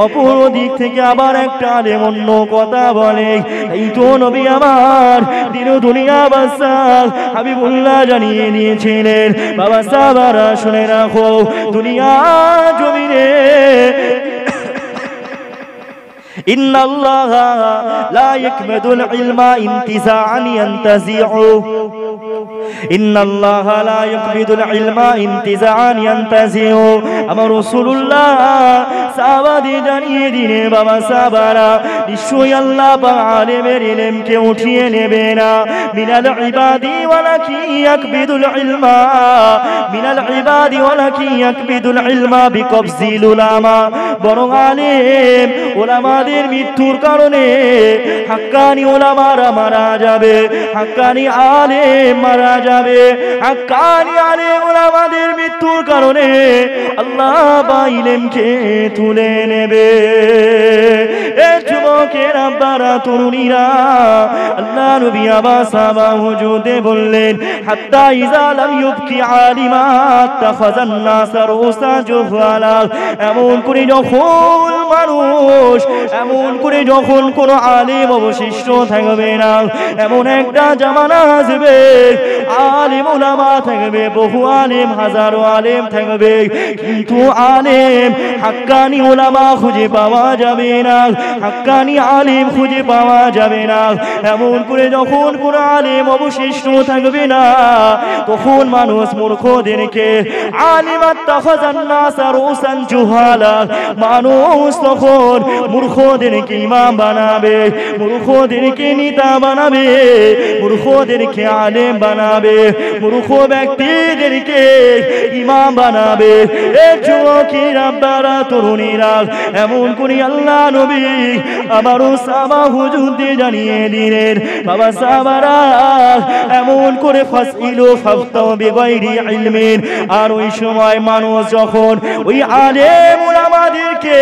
অপর দিক থেকে আবার একটা অন্য কথা বলে। এই তো নবী আমার দিন দুনিয়া বাদশা হাবিবুল্লাহ জানিয়ে দিয়েছিলেন, বাবা সাহাবারা শুনে রাখো, দুনিয়া জমিনে ইন্নাল্লাহা লা ইয়াকমাদুল ইলমা ইনতিজাআন ইয়ানতাজিউ। ইন্নাল্লাহা লা ইয়াকবিদুল ইলমা ইনতিজাআন ইয়ানতাজিউ। আমার রাসূলুল্লাহ সাহাবাদের জানিয়ে দিনে বাবা সাহাবারা, নিশ্চয়ই আল্লাহ পাক আলেমের ইলমকে উঠিয়ে নেবে না। মিনাল ইবাদি ওয়ালাকি ইয়াকবিদুল ইলমা মিনাল ইবাদি ওয়ালাকি ইয়াকবিদুল ইলমা বিকবজিল উলামা। বরং আলেম উলামাদের মৃত্যুর কারণে হাক্কানি উলামারা মারা যাবে, হাক্কানি আলেম মারা যাবে। হাক্কানি আলেম উলামাদের মৃত্যুর কারণে আল্লাহ পাক ইলমকে তুলে নেবে। এ যুবকের আব্বারা তরুণীরা, আল্লাহ নবী আবা সাহাবা হুজুদে বললেন, হাত্তা ইযা লাম ইউবকি আলিমা তাখাযান নাস রুসা জুহালা। এমন করে যখন মানুষ, এমন করে যখন কোনো আলেম অবশিষ্ট থাকবে না, এমন একটা জামানা আসবে আলেম উলামা থাকবে, বহু আলেম, হাজারো আলেম থাকবে, কিন্তু আলেম হাক্কানি উলামা খুঁজে পাওয়া যাবে না, হাক্কানি আলেম খুঁজে পাওয়া যাবে না। এমন করে যখন কোন আলেম অবশিষ্ট থাকবে না, তখন মানুষ মূর্খদেরকে আলিমাত তাখাযান নাস রুসান জুহালা, মানুষ তখন মূর্খদেরকে ইমাম বানাবে, মূর্খদেরকে নেতা বানাবে, মূর্খদেরকে আলেম বানাবে, মূর্খ ব্যক্তিদেরকে ইমাম বানাবে। এ যুবকেরা, আব্বারা, তরুণীরা, এমন করে আল্লাহ নবী আমার সাহাবা হুজুরদের জানিয়ে দিলেন, বাবা সাহাবারা, এমন করে ফাসইলু ফাফতাউ বিগাইরি ইলমিন। আর ওই সময় মানুষ যখন ওই আলেম উলামাদেরকে,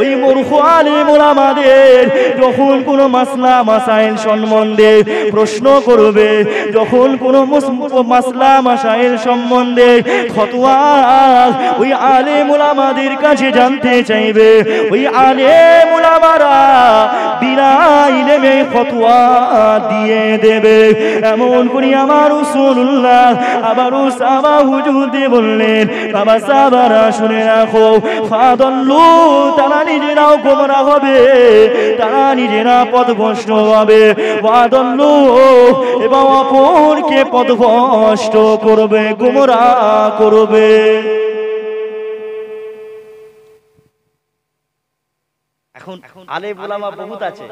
ওই মূর্খ আলেম উলামাদের যখন কোনো মাসলা মাসাইল সম্বন্ধে প্রশ্ন করবে, যখন কোনো মাসলা মাসাইল সম্বন্ধে ফতোয়া ওই আলেম উলামাদের কাছে জানতে চাইবে, ওই আলেম উলামারা বিনা ইলমে ফতোয়া দিয়ে দেবে। এমন করে আমার রাসূলুল্লাহ আবার সাহাবা হুজুরদের বললেন, বাবা সাহাবারা শুনে রাখো, ফাদাল্লু, তারা নিজেরাও গোমরাহ হবে, তারা নিজেরা পথভ্রষ্ট হবে, ফাদাল্লু, এবং অপরকে পথভ্রষ্ট করবে, গোমরাহ করবে। এখন আলেম উলামা বহুত আছে,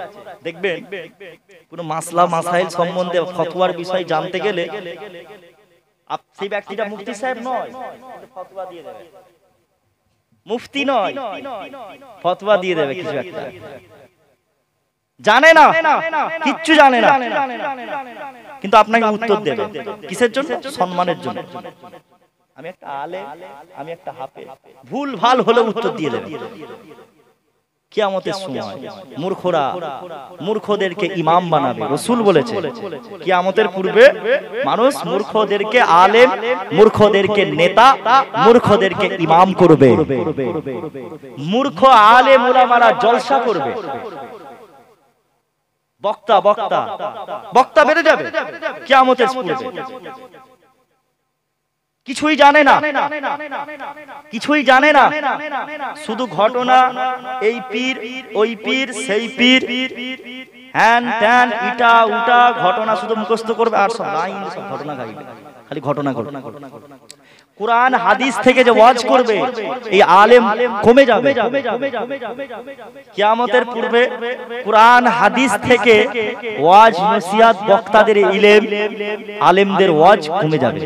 দেখবেন কোন মাসলা মাসাইল সম্বন্ধে ফতোয়ার বিষয় জানতে গেলে সেই ব্যক্তিটা মুফতি সাহেব নয়, ফতোয়া দিয়ে দেবে, মুফতি নয়, ফতোয়া দিয়ে দেবে। কিছু একটা জানে না, কিচ্ছু জানে না, কিন্তু আপনাকে উত্তর দেবে কিসের জন্য? সম্মানের জন্য। আমি একটা আলেম, আমি একটা হাফেজ, ভুল ভাল হলে উত্তর দিয়ে দেবে। কিয়ামতের সময় মূর্খরা মূর্খদেরকে ইমাম বানাবে। রাসূল বলেছে, কিয়ামতের পূর্বে মানুষ মূর্খদেরকে আলেম, মূর্খদেরকে নেতা, মূর্খদেরকে ইমাম করবে। মূর্খ আলেম উলামারা জলসা করবে, বক্তা বক্তা বক্তা বেড়ে যাবে কিয়ামতের পূর্বে। কিছুই জানে না, কিছুই জানে না, শুধু ঘটনা, এই পীর, ওই পীর, সেই পীর, হ্যান ত্যান, ইটা উটা ঘটনা শুধু মুখস্থ করবে, আর সব লাইন সব ঘটনা গাইবে, খালি ঘটনা ঘটনা। কুরআন হাদিস থেকে যে ওয়াজ করবে, এই আলেম কমে যাবে কিয়ামতের পূর্বে। কুরআন হাদিস থেকে ওয়াজ নসিহত, বক্তাদের ইলম, আলেমদের ওয়াজ কমে যাবে,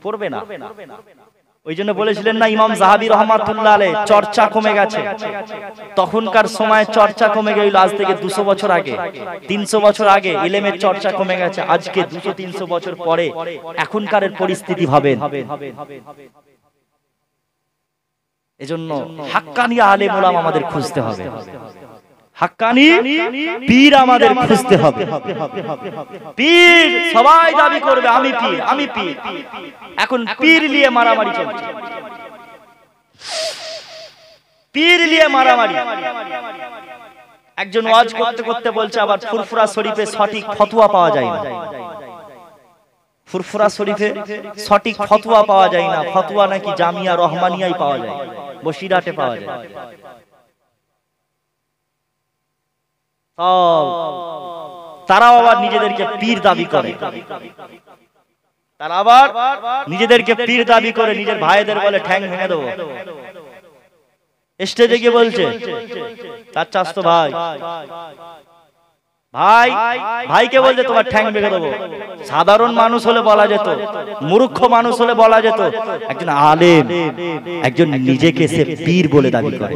পড়বে না। ওই জন্য বলেছিলেন না ইমাম যাহাবী রাহমাতুল্লাহ আলাইহি, চর্চা কমে গেছে। তখনকার সময় চর্চা কমে গেল, আজ থেকে 200 বছর আগে, 300 বছর আগে ইলমের চর্চা কমে গেছে। আজকে 200-300 বছর পরে এখনকার পরিস্থিতি ভাবেন। এজন্য হাক্কানি আলেম উলামা আমাদের খুঁজতে হবে, হাক্কানি পীর আমাদের খুঁজতে হবে। পীর সবাই দাবি করবে আমি পীর, আমি পীর। এখন পীর নিয়ে মারামারি চলছে, পীর নিয়ে মারামারি। একজন ওয়াজ করতে করতে বলছে আবার ফুরফুরা শরীফে সঠিক ফতোয়া পাওয়া যায় না, ফুরফুরা শরীফে সঠিক ফতোয়া পাওয়া যায় না। ফতোয়া নাকি জামিয়া রহমানিয়ায় পাওয়া যায়, বসিরহাটে পাওয়া যায়। তারাও আবার নিজেদেরকে পীর দাবি করে। তারা আবার নিজেদেরকে পীর দাবি করে নিজের ভাইদের বলে ঠ্যাং ভেঙে দেবো, স্টেজে গিয়ে বলছে তার চাচতো ভাই ভাই ভাইকে বলছে তোমার ঠ্যাং ভেঙে দেবো। সাধারণ মানুষ হলে বলা যেত, মূর্খ মানুষ হলে বলা যেত, একজন আলেম, একজন নিজেকে সে পীর বলে দাবি করে,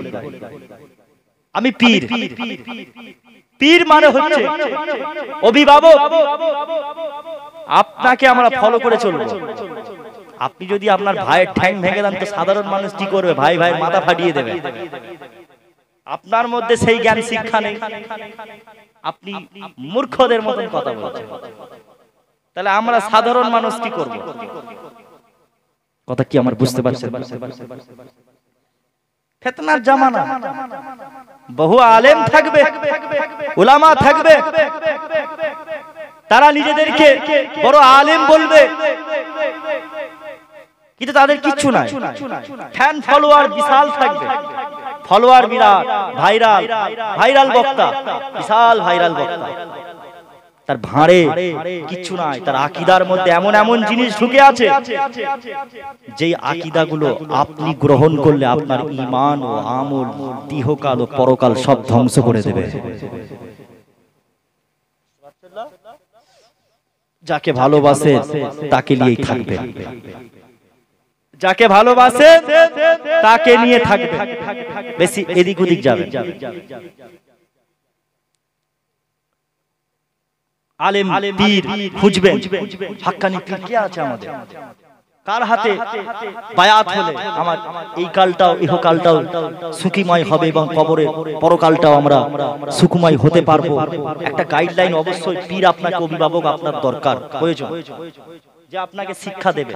আমি পীর। পীর মানে হচ্ছে অভিভাবক, আপনাকে আমরা ফলো করে চলবো। আপনি যদি আপনার ভাইয়ের ঠ্যাং ভেঙে দেন তো সাধারণ মানুষ কি করবে? ভাই ভাইয়ের মাথা ফাটিয়ে দেবে। আপনার মধ্যে সেই জ্ঞান শিক্ষা নেই, আপনি মূর্খদের মতন কথা বলছেন। তাহলে আমরা সাধারণ মানুষ কি করব? কথা কি আমার বুঝতে পারছেন? ফিতনার জামানা, বহু আলেম থাকবে, উলামা থাকবে, তারা নিজেদেরকে বড় আলেম বলবে, কিন্তু তাদের কিচ্ছু নাই। ফ্যান ফলোয়ার বিশাল থাকবে, ফলোয়ার বিরাট, ভাইরাল, ভাইরাল বক্তা, বিশাল ভাইরাল বক্তা, তার ভাঁড়ে কিচ্ছু নাই। তার আকীদার মধ্যে এমন এমন জিনিস ঢুকে আছে যেই আকীদাগুলো আপনি গ্রহণ করলে আপনার ঈমান ও আমল, ইহকাল ও পরকাল সব ধ্বংস করে দেবে। যাকে ভালোবাসে তাকে নিয়েই থাকবে, যাকে ভালোবাসে তাকে নিয়ে থাকবে, বেশি এদিক ওদিক যাবে। আলেম পীর খুঁজবেন, হাক্কানি পীর কে আছে আমাদের? কার হাতে বায়াত হলে আমার এই কালটাও ইহকালটাও সুখময় হবে এবং কবরে পরকালটাও আমরা সুখময় হতে পারবো। একটা গাইডলাইন অবশ্যই পীর আপনাকে অভিভাবক আপনার দরকার প্রয়োজন, যে আপনাকে শিক্ষা দেবে।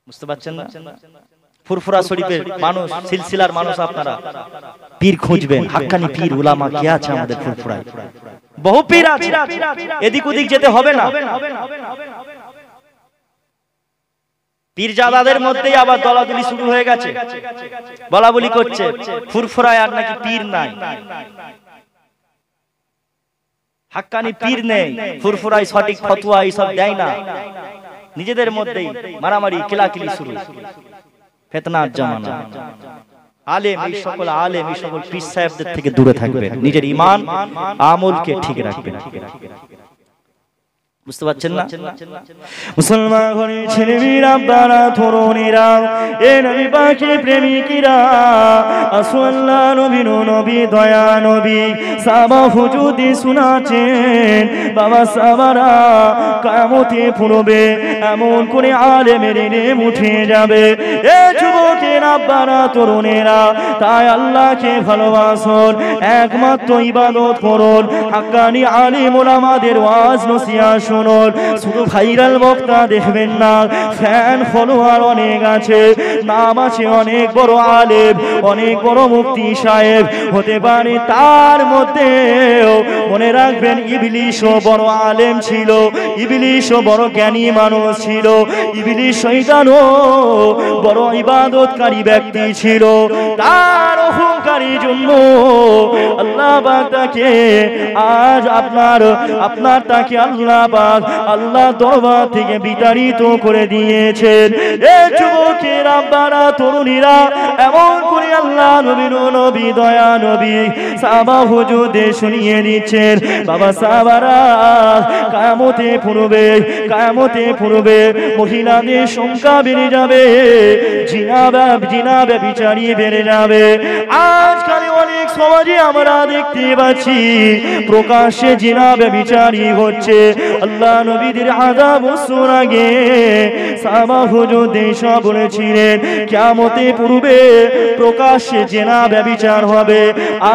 বুঝতে পারছেন না? ফুরফুরা শরীফের মানুষ, সিলসিলার মানুষ, আপনারা পীর খুঁজবেন, হাক্কানি পীর উলামা কে আছে আমাদের ফুরফুরায়? বহু পীর আছে, এদিক ওদিক যেতে হবে না। পীরজাদাদের মধ্যেই আবার দলাদলি শুরু হয়ে গেছে, বলা বলি করছে ফুরফুরায় আর নাকি পীর নাই, হাক্কানি পীর নেই, ফুরফুরায় সঠিক ফতোয়া এইসব দেয় না। নিজেদের মধ্যেই মারামারি কিলাকিলি শুরু, ফিতনার জামানা। আলেম, এই সকল আলেম, এই সকল পীর সাহেবদের থেকে দূরে থাকবেন, নিজের ঈমান আমলকে ঠিক রাখবেন। বুঝতে পারছেন না? মুসলমান ঘরের ছেলেমেয়েরা, বাবা তরুণীরা, এ নবী পাকের প্রেমিকেরা, আল্লাহ নবী, নবী দয়া নবী, সাহাবা হুজুরদি শোনাচ্ছেন, বাবা সাহাবারা কিয়ামতে পূর্বে এমন করে আলেমের ইলম উঠে যাবে। এ যুবকেরা, বাবা তরুণীরা, তাই আল্লাহকে ভালোবাসুন, একমাত্র ইবাদত করুন, হাক্কানি আলিম ওলামাদের ওয়াজ নসিহত শুনুন। শুধু ভাইরাল বক্তা দেখবেন না, ফ্যান ফলোয়ার অনেক আছে, নাম আছে অনেক বড় আলেম, অনেক বড় মুফতি সাহেব হতে পারে, তার মধ্যেও মনে রাখবেন ইবলিশও বড় আলেম ছিল, ইবলিশও বড় জ্ঞানী মানুষ ছিল, ইবলিশ শয়তানও বড় ইবাদতকারী ব্যক্তি ছিল। তার অহংকারীর জন্য আল্লাহ পাক তাকে আজ আপনার তাকে আল্লাহ পাক আল্লাহ দরবার থেকে বিতাড়িত করে দিয়েছেন। এ যুবকেরা, বাবা তরুণীরা, এমন করে আল্লাহ নবী, নবী দয়া নবী সাহাবা হুজুরদের শুনিয়ে দিচ্ছেন, বাবা সাহাবারা কিয়ামতে পূর্বে মহিলাদের সংখ্যা বেড়ে যাবে, জিনা ব্যভিচারী বেড়ে যাবে। আজকাল অনেক সমাজে আমরা দেখতে পাচ্ছি প্রকাশ্যে জিনা ব্যভিচারী হচ্ছে। আল্লাহ নবীদের আযাব বছর আগে সাহাবা হুজুরদের সব বলেছিলেন কিয়ামতে পূর্বে প্রকাশ্যে জিনা ব্যভিচার হবে।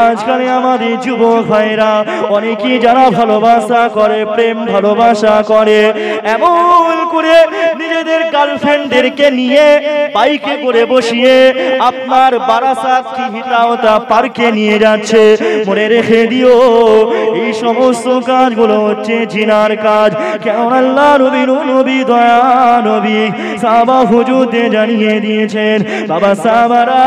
আজকাল আমাদের যুবক ভাইরা অনেকেই যারা ভালোবাসা করে, প্রেম ভালোবাসা করে, এমন করে নিজেদের গার্লফ্রেন্ডদেরকে নিয়ে বাইকে করে বসিয়ে আপনার বারাসাত কি হিতাওতা পার্কে নিয়ে নিয়ে যাচ্ছে, মনে রেখে দিও এই সমস্ত কাজগুলো হচ্ছে জিনার কাজ। কেন আল্লাহ নবী দয়া নবী সাহাবা হুজুরদের জানিয়ে দিয়েছেন, বাবা সাহাবারা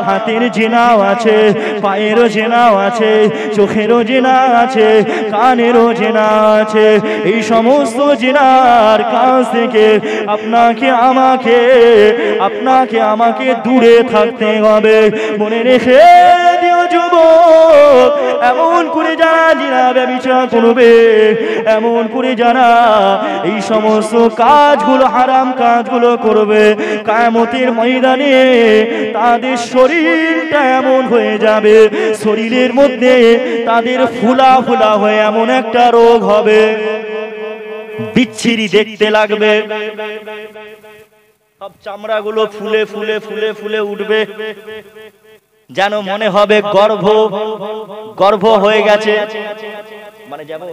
হাতের জিনাও আছে, পায়েরও জিনাও আছে, চোখেরও জিনা আছে, কানেরও জিনা আছে। এই সমস্ত জিনার কাছ থেকে আপনাকে আমাকে দূরে থাকতে হবে। মনে রেখে দিও যুবক, এমন করে যারা জিনা ব্যভিচার করবে, এমন করে যারা এই সমস্ত কাজগুলো হারাম কাজগুলো করবে, কিয়ামতের ময়দানে তাদের শরীরটা এমন হয়ে যাবে, শরীরের মধ্যে তাদের ফুলা ফুলা হয়ে এমন একটা রোগ হবে, বিচ্ছিরি দেখতে লাগবে, সব চামড়াগুলো ফুলে ফুলে ফুলে ফুলে উঠবে, যেন মনে হবে গর্ভ হয়ে গেছে। মানে যেমন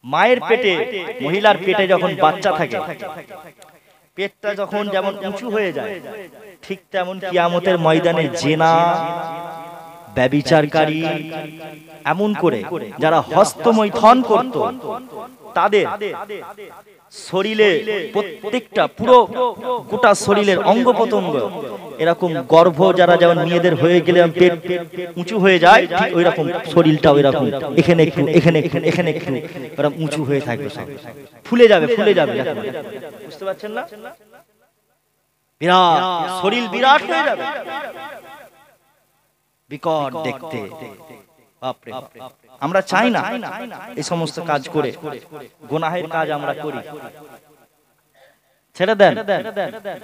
মায়ের পেটে, মহিলার পেটে যখন বাচ্চা থাকে, পেটটা যখন যেমন উঁচু হয়ে যায়, ঠিক তেমন কিয়ামতের ময়দানে জিনা ব্যভিচারকারী এমন করে যারা হস্তমৈথুন করত, তাদের শরীরে প্রত্যেকটা পুরো গোটা শরীরের অঙ্গ প্রত্যঙ্গ এরকম গর্ভ, যারা যেমন মেয়েদের হয়ে গেলে পেট উঁচু হয়ে যায়, ঠিক ওই রকম শরীরটা ওই রকম এখানে একটু এখানে একটু এখানে একটু এরকম উঁচু হয়ে থাকবে, সব ফুলে যাবে। বুঝতে পারছেন না? বিরাট শরীর, বিরাট হয়ে যাবে, বিকট দেখতে। বাপরে, আমরা চাই না এই সমস্ত কাজ করে, গুনাহের কাজ আমরা করি, ছেড়ে দেন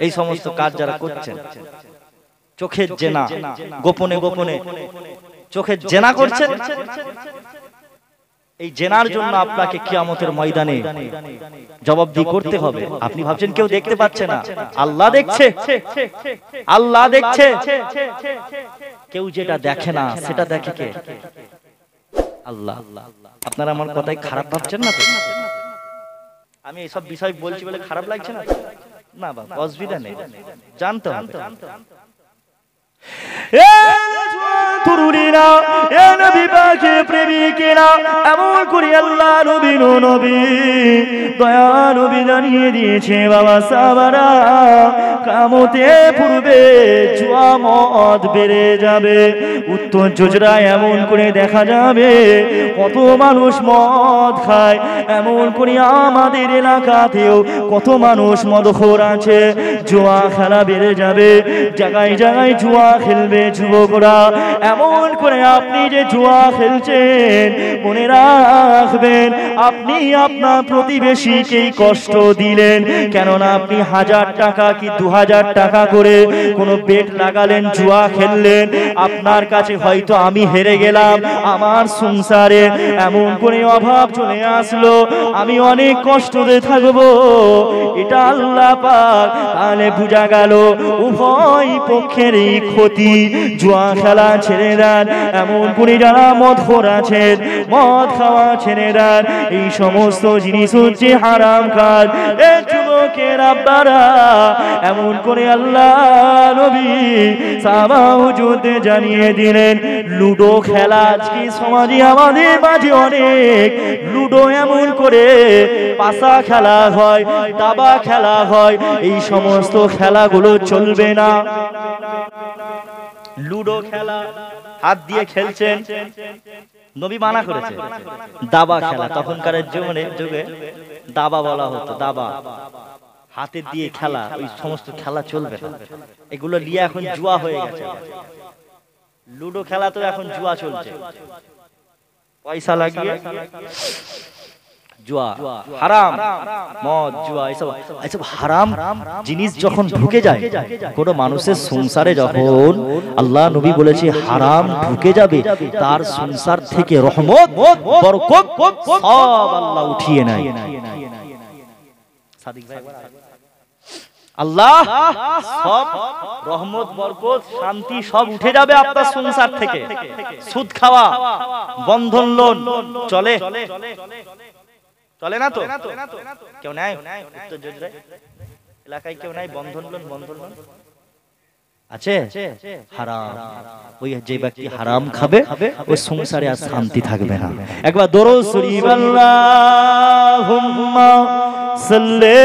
এই সমস্ত কাজ যারা করছেন। চোখের জেনা, গোপনে গোপনে চোখের জেনা করছেন, এই জেনার জন্য আপনাকে কিয়ামতের ময়দানে জবাবদিহি করতে হবে। আপনি ভাবছেন কেউ দেখতে পাচ্ছে না, আল্লাহ দেখছে, আল্লাহ দেখছে। কেউ যেটা দেখে না সেটা দেখে কে? আল্লাহ। আপনারা আমার কথাই খারাপ ভাবছেন না তো? আমি এইসব বিষয় বলছি বলে খারাপ লাগছে না? না বাবা, অসুবিধা নেই, জানতে হবে। তরুণীরা, এ নবী পাকের প্রেমিকেরা, এমন করে আল্লাহ নবী দয়া নবী জানিয়ে দিয়েছে, বাবা সাহাবারা কিয়ামতে পূর্বে জুয়া মদ বেড়ে যাবে। উত্তর জোজরায় এমন করে দেখা যাবে কত মানুষ মদ খায়, এমন করে আমাদের এলাকাতেও কত মানুষ মদখোর আছে। জুয়া খেলা বেড়ে যাবে, জায়গায় জায়গায় জুয়া খেলবে যুবকরা। এমন করে আপনি যে জুয়া খেলছেন, মনে রাখবেন আপনি আপনার প্রতিবেশীকেই কষ্ট দিলেন। কেননা আপনি 1000 টাকা কি 2000 টাকা করে কোনো বেট লাগালেন, জুয়া খেললেন, আপনার কাছে হয়তো আমি হেরে গেলাম, আমার সংসারে এমন করে অভাব চলে আসলো, আমি অনেক কষ্টতে থাকবো, এটা আল্লাহ পাক। তাহলে বোঝা গেল উভয় পক্ষেরই ক্ষতি। জুয়া খেলা ছেড়ে দেন, এমন করে যারা মদখোর আছেন, মদ খাওয়া ছেড়ে দেন। এই সমস্ত জিনিস হচ্ছে হারাম কাজ। এ যুবকের আব্বারা, এমন করে আল্লাহ নবী সাহাবা হুজুরদের জানিয়ে দিলেন, লুডো খেলা আজকে সমাজে আমাদের মাঝে অনেক লুডো এমন করে পাশা খেলা হয়, দাবা খেলা হয়, এই সমস্ত খেলাগুলো চলবে না। লুডো খেলা হাত দিয়ে খেলছেন, নবী মানা করেছে। দাবা খেলা, তখনকার যুগে দাবা বলা হতো, দাবা হাতে দিয়ে খেলা, ওই সমস্ত খেলা চলবে না। এগুলো নিয়ে এখন জুয়া হয়ে গেছে। লুডো খেলা তো এখন জুয়া চলছে, পয়সা লাগিয়ে জুয়া, হারাম। মদ, জুয়া, এসব হারাম জিনিস যখন ঢুকে যায় কোনো মানুষের সংসারে, যখন আল্লাহ নবী বলেছে হারাম ঢুকে যাবে, তার সংসার থেকে রহমত বরকত সব আল্লাহ উঠিয়ে নেয়। সাদিক ভাই, আল্লাহ সব রহমত বরকত শান্তি সব উঠে যাবে আপনার সংসার থেকে। সুদ খাওয়া, বন্ধন লোন চলে না তো? কেউ নাই? উত্তর জোজরায় এলাকায় কেউ নাই বন্ধন লোন? আছে? হারাম। ওই যে ব্যক্তি হারাম খাবে ওই সংসারে আর শান্তি থাকবে না। একবার দরুদ শরীফ আল্লাহুম্মা সাল্লি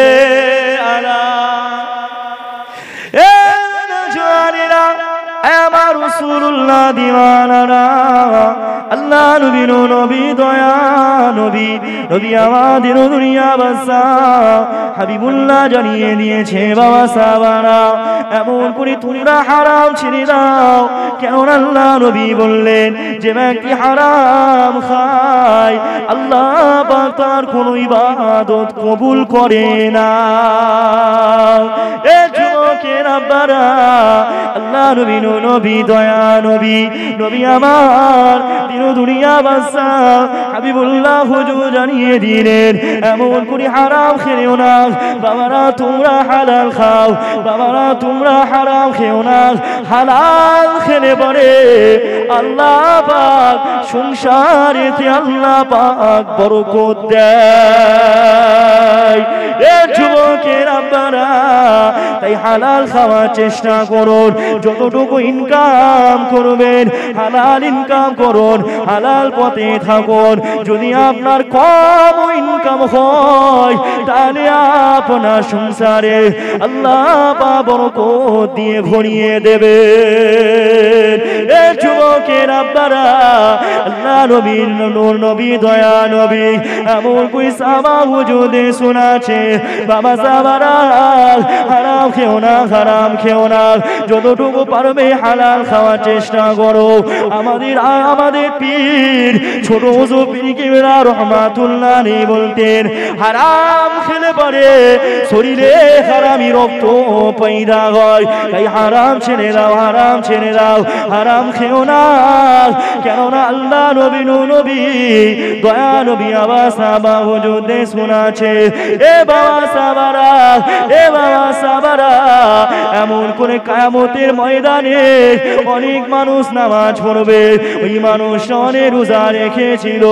আলা এ জানিনা আমার রাসূলুল্লাহ দিওয়ানারা আল্লাহ নবী নবী দয়া নবী নবী আমাদের দুনিয়া বাসা হাবিবুল্লাহ জানিয়ে দিয়েছে বাবা সাহাবারা এমন করে তোমরা হারাম ছেড়ে দাও। কেন আল্লাহ নবী বললেন যে ব্যক্তি হারাম খায় আল্লাহ পাক তার কোনো ইবাদত কবুল করে না। এ যুবকের আব্বারা আল্লাহ নবী নবী দয়া নবী নবী আমার দিন দুনিয়া বাদশা হাবিবুল্লাহ হুজুর জানিয়ে দিলেন এমন করে হারাম খেও না বাবারা, তোমরা হালাল খাও বাবারা, তোমরা হারাম খেও না। হালাল খেলে পরে আল্লাহ পাক সংসারেতে আল্লাহ পাক বরকত দেয়। এ যুবকের আব্বারা তাই হালাল খাওয়ার চেষ্টা করুন, যতটুকু ইনকাম করবেন হালাল ইনকাম করুন, হালাল পথে থাকুন। যদি আপনার কম ইনকাম হয় তাহলে আপনার সংসারে আল্লাহ পাক বরকত দিয়ে ভরিয়ে দেবে। এ যুবকের আব্বারা আল্লাহ নবীর নূর নবী দয়া নবী এমন কই সাহাবা হুজুরে শোনাছে বাবা সাহাবারা হারাম খেও না হারাম খেও না, যতটুকু পারবে হালাল খাওয়ার চেষ্টা করো। আমাদের পীর ছোট হুজুর পীর কিবলা রহমাতুল্লাহ আলাইহি বলতেন হারাম খেলে পরে শরীরে হারামি রক্ত পয়দা হয়, তাই হারাম ছেড়ে দাও হারাম ছেড়ে দাও, হারাম খেও না। কেননা আল্লাহ নবী নবী দয়া নবী আবার সাহাবা হুজুরদের শোনাছে এ বাবা সাহাবারা এ বাবা সাহাবারা এমন করে কিয়ামতের ময়দানে অনেক মানুষ নামাজ পড়বে, ওই মানুষ অনেক রোজা রেখেছিল,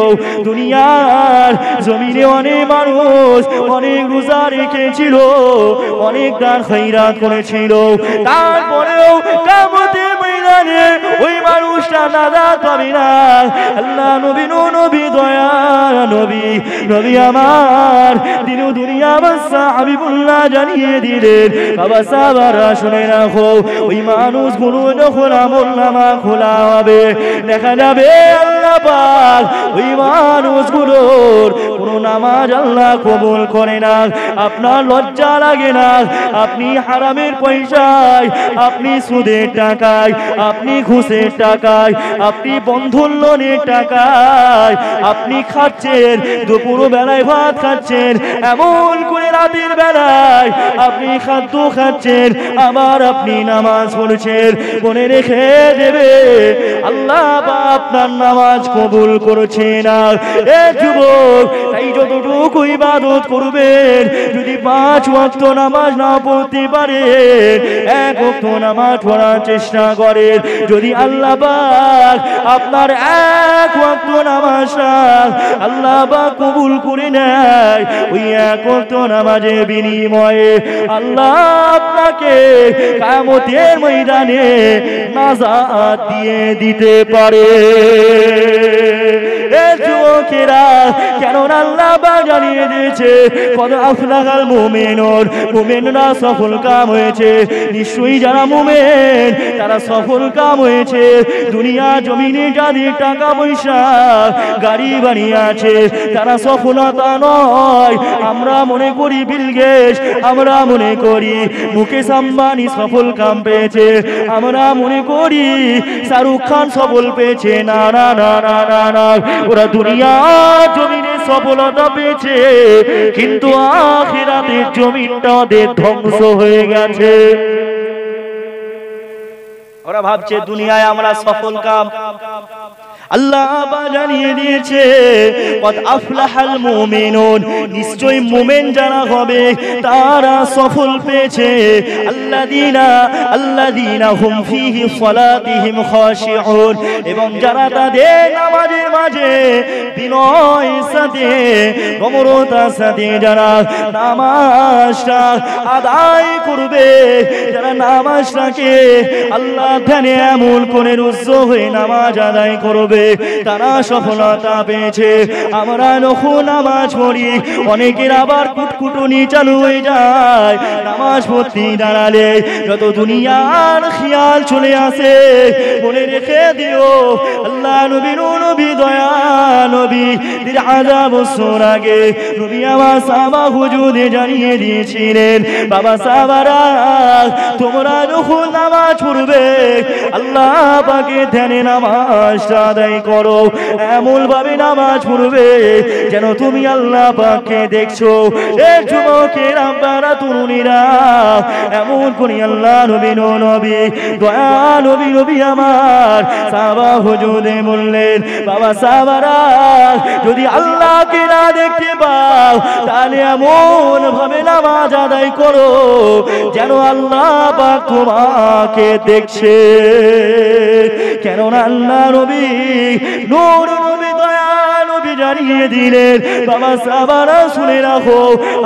দুনিয়ার জমিনে অনেক মানুষ অনেক রোজা রেখেছিল, অনেক দান খয়রাত করেছিল, তারপরেও কিয়ামতের ময়দানে ওই মানুষটা নাজাত পাবে না। আল্লাহ নবী নবী দয়া নবী নবী আমার দিন দুনিয়া বাদশা হাবিবুল্লাহ জানিয়ে দিলেন বাবা সাহাবারা শুনে রাখো ওই মানুষগুলো যখন আমলনামা খোলা হবে দেখা যাবে আল্লাহ পাক ওই মানুষগুলোর কোনো নামাজ আল্লাহ কবুল করে না। আপনার লজ্জা লাগে না? আপনি হারামের পয়সায়, আপনি সুদের টাকায়, আপনি ঘুষের টাকায়, আপনি বন্ধন লোনের টাকায় আপনি খাচ্ছেন, দুপুর বেলায় ভাত খাচ্ছেন, এমন করে রাতের বেলায় আপনি খাদ্য খাচ্ছেন, আবার আপনি নামাজ পড়ছেন, মনে রেখে দেবে আল্লাহ আপনার নামাজ কবুল করছে না। এ যুবক তাই যতটুকু ইবাদত করবেন যদি 5 ওয়াক্ত নামাজ না পড়তে পারে 1 ওয়াক্ত নামাজ পড়ার চেষ্টা করেন, যদি আল্লাহ পাক আপনার 1 ওয়াক্ত নামাজটা আল্লাহ পাক কবুল করে নেয়, ওই 1 ওয়াক্ত নামাজের বিনিময়ে আল্লাহ আপনাকে কিয়ামতের ময়দানে নাজাত দিয়ে দিতে পারে। এ যুবকেরা কেন আল্লাহ পাক জানিয়ে দিয়েছে কদ আফলাহাল মুমিনুন, মুমিনরা সফল কাম হয়েছে, নিশ্চয়ই যারা মুমিন তারা সফল কাম হয়েছে। দুনিয়া জমিনে যাদের টাকা পয়সা গাড়ি বাড়ি আছে তারা সফলতা নয়। আমরা মনে করি বিল গেটস, আমরা মনে করি মুকেশ আম্বানি সফল কাম পেয়েছে, আমরা মনে করি শাহরুখ খান সফল পেয়েছে। না না না না না না, ওরা দুনিয়া জমিনে সফলতা পেয়েছে কিন্তু আখিরাতের জমিনটা ওদের ধ্বংস হয়ে গেছে। ওরা ভাবছে দুনিয়ায় আমরা সফল কাম, আল্লাহ জানিয়ে দিয়েছে কদ আফলাহাল মুমিনুন, নিশ্চয়ই মুমিন যারা হবে তারা সফল পেয়েছে। আল্লাযীনা হুম ফীহি সালাতিহিম খাশিউন, এবং যারা তাদের নামাজের মাঝে বিনয়ের সাথে নম্রতার সাথে যারা নামাজটা আদায় করবে, যারা নামাজটাকে আল্লাহ ধ্যানে এমন করে রুদ্ধ হয়ে নামাজ আদায় করবে, তারা সফলতা পেয়েছে। আমরা যখন নামাজ পড়ি অনেকের আবার কুটকুটুনি চালু হয়ে যায়, নামাজ পড়তে দাঁড়ালে যত দুনিয়ার খেয়াল চলে আসে, মনে রেখে দিও আল্লাহ নবী নবী দয়া নবী 1000 বছর আগে নবী আমার সাহাবা হুজুরে জানিয়ে দিয়েছিলেন, বাবা সাহাবারা তোমরা যখন নামাজ পড়বে আল্লাহ পাকের ধ্যানে নামাজটা আদায় করো, এমন ভাবে নামাজ পড়বে যেন তুমি আল্লাহ পাককে দেখছো। এই যুবকের আব্বারা তরুণীরা এমন করে আল্লাহ নবী নবী দয়া নবী নবী আমার সাহাবা হুজুরে বললেন, বাবা সাহাবারা যদি আল্লাহকে না দেখতে পাও তাহলে এমন ভাবে নামাজ আদায় করো যেন আল্লাহ পাক তোমাকে দেখছে। কেননা আল্লাহ নবী নূর নবী দয়া নবী জানিয়ে দিলেন, বাবা সাহাবারা শুনে রাখো,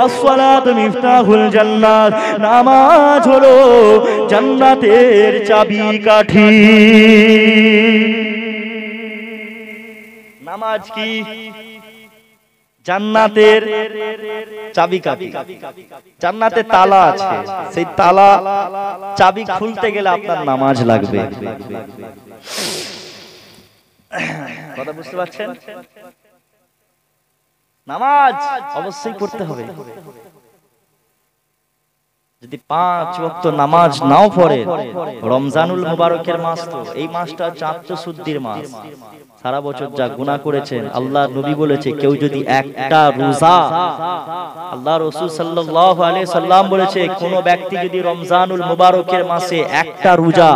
আসসালাতু মিফতাহুল জান্নাত, নামাজ হলো জান্নাতের চাবিকাঠি। নামাজ কি? জান্নাতের চাবিকাঠি। জান্নাতে তালা আছে, সেই তালা চাবি খুলতে গেলে আপনার নামাজ লাগবে। কথা বুঝতে পারছেন? নামাজ অবশ্যই পড়তে হবে। যদি 5 ওয়াক্ত নামাজ নাও পড়ে, রমজানুল মুবারকের মাস, তো এই মাসটা হচ্ছে আত্মশুদ্ধির মাস। সারা বছর যা গুনাহ করেছেন, আল্লাহর নবী বলেছে কেউ যদি একটা রোজা, আল্লাহ রাসূল সাল্লাল্লাহু আলাইহি সাল্লাম বলেছে কোন ব্যক্তি যদি রমজানুল মুবারকের মাসে একটা রোজা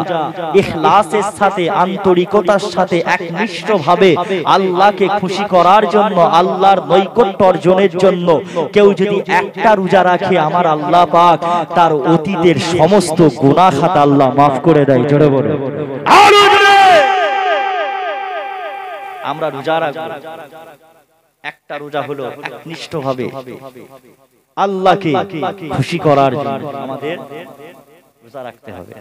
ইখলাসের সাথে আন্তরিকতার সাথে একনিষ্ঠভাবে আল্লাহকে খুশি করার জন্য, আল্লাহর নৈকট্য অর্জনের জন্য কেউ যদি একটা রোজা রাখে, আমার আল্লাহ পাক তার অতীতের সমস্ত গুনাহ খাতা আল্লাহ মাফ করে দেয়। জোরে বলে আরো জোরে। আমরা রোজা রাখবো, একটা রোজা হলো একনিষ্ঠভাবে আল্লাহকে খুশি করার জন্য আমাদের রোজা রাখতে হবে।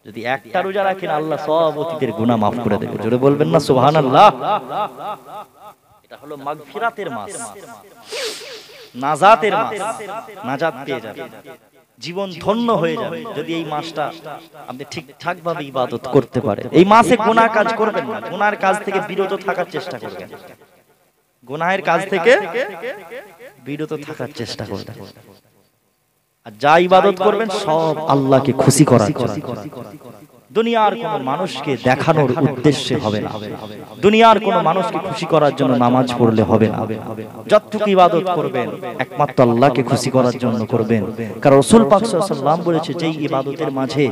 যদি একটা রোজা রাখেন আল্লাহ সব অতীতের গুনাহ মাফ করে দেবে। জোরে বলবেন না সুবহানাল্লাহ। এটা হলো মাগফিরাতের মাস, নাজাতের মাস। নাজাত পেয়ে যাবেন, জীবন ধন্য হয়ে যাবে যদি এই মাসটা আপনি ঠিকঠাক ভাবে ইবাদত করতে পারেন। এই মাসে গুনাহ কাজ করবেন না, গুনাহের কাজ থেকে বিরত থাকার চেষ্টা করবেন, গুনাহের কাজ থেকে বিরত থাকার চেষ্টা করবেন। আর যা ইবাদত করবেন সব আল্লাহকে খুশি করার জন্য। দুনিয়ার কোন মানুষকে দেখানোর উদ্দেশ্যে হবে না, দুনিয়ার কোন মানুষকে খুশি করার জন্য নামাজ পড়লে হবে না। যতটুকু ইবাদত করবেন একমাত্র আল্লাহকে খুশি করার জন্য করবেন। কারণ রাসূল পাক সাল্লাল্লাহু আলাইহি ওয়াসাল্লাম বলেছে, যেই ইবাদতের মাঝে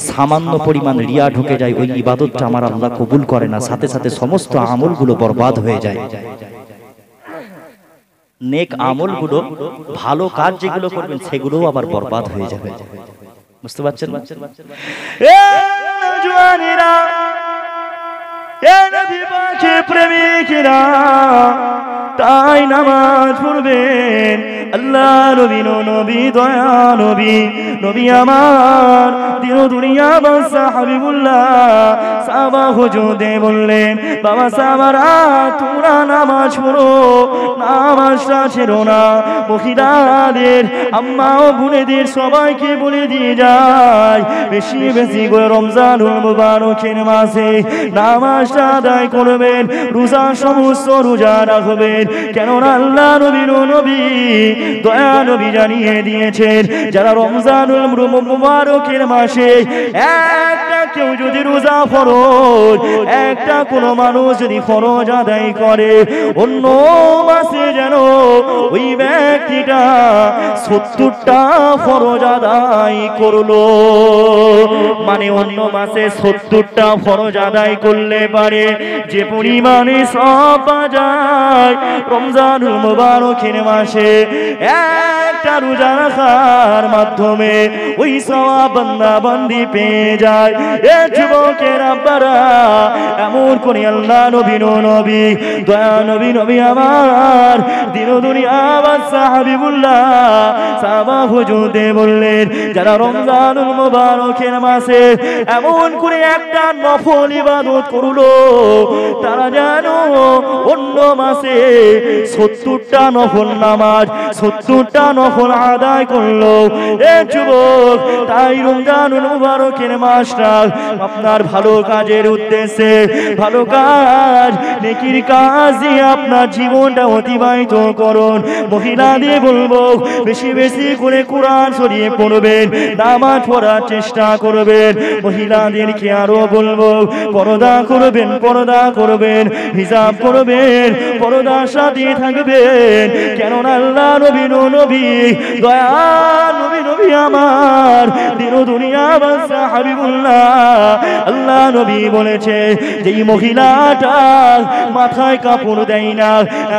সামান্য পরিমাণ রিয়া ঢুকে যায় ওই ইবাদতটা আমার আল্লাহ কবুল করে না, সাথে সাথে সমস্ত আমলগুলো বরবাদ হয়ে যায়। নেক আমলগুলো, ভালো কাজ যেগুলো করবেন সেগুলোও আবার বরবাদ হয়ে যাবে। বুঝতে পারছেন? জওয়ানেরা, এ নবী পাকের প্রেমিকেরা, তাই নামাজ পড়বেন। আল্লাহ নবী নবী দয়া নবী নবী আমার দিন দুনিয়া বাদশা হাবিবুল্লাহ সাহাবা হুজুরে বললেন, বাবা সাহাবারা তোমরা নামাজ পড়ো, নামাজটা ছেড়ো না। মহিলাদের, আম্মা ও বোনেদের সবাইকে বলে দিয়ে যায় বেশি বেশি করে রমজানুল মুবারকের মাসে নামাজটা আদায় করবেন, রোজা সমস্ত রোজা রাখবেন। কেননা আল্লাহ নবী নবী দয়া নবী জানিয়ে দিয়েছেন, যারা রমজানুল মুবারকের মাসে একটা কেউ যদি রোজা ফরজ, একটা কোন মানুষ যদি ফরজ আদায় করে, অন্য মাসে যেন ওই ব্যক্তিটা 70টা ফরজ আদায় করলো। মানে অন্য মাসে 70টা ফরজ আদায় করলে পারে যে পরিমাণে সওয়াব পাওয়া যায় রমজানুল মুবারকের মাসে একটা রোজা রাখার মাধ্যমে ওই সওয়াব বান্দা বান্দি পেয়ে যায়। এ যুবকের আব্বারা এমন করে আল্লাহ নবী নবী দয়া নবী নবী আমার দিন দুনিয়া বাদশাহ হাবিবুল্লাহ সাহাবা হুজুরদের বললেন যারা রমজানুল মুবারকের মাসে এমন করে একটা নফল ইবাদত করলো তারা জানো অন্য মাসে 70টা নফল নামাজ 70টা নফল আদায় করলো। এ যুবক তাই রমজানুল মুবারকের মাসটা আপনার ভালো কাজের উদ্দেশ্যে ভালো কাজ নেকির কাজ দিয়ে আপনার জীবনটা অতিবাহিত করুন। মহিলাদের বলবো বেশি বেশি করে কোরআন শরীফ পড়বেন নামাজ পড়ার চেষ্টা করবেন। মহিলাদেরকে আরো বলবো পর্দা করবেন হিজাব করবেন পর্দার সাথে থাকবেন কেননা আল্লাহ নবী নবী দয়া নবী নবী আমার দিন দুনিয়া বাদশাহ হাবিবুল্লাহ আল্লাহ নবী বলেছে যেই মহিলাটা মাথায় কাপড় দেয় না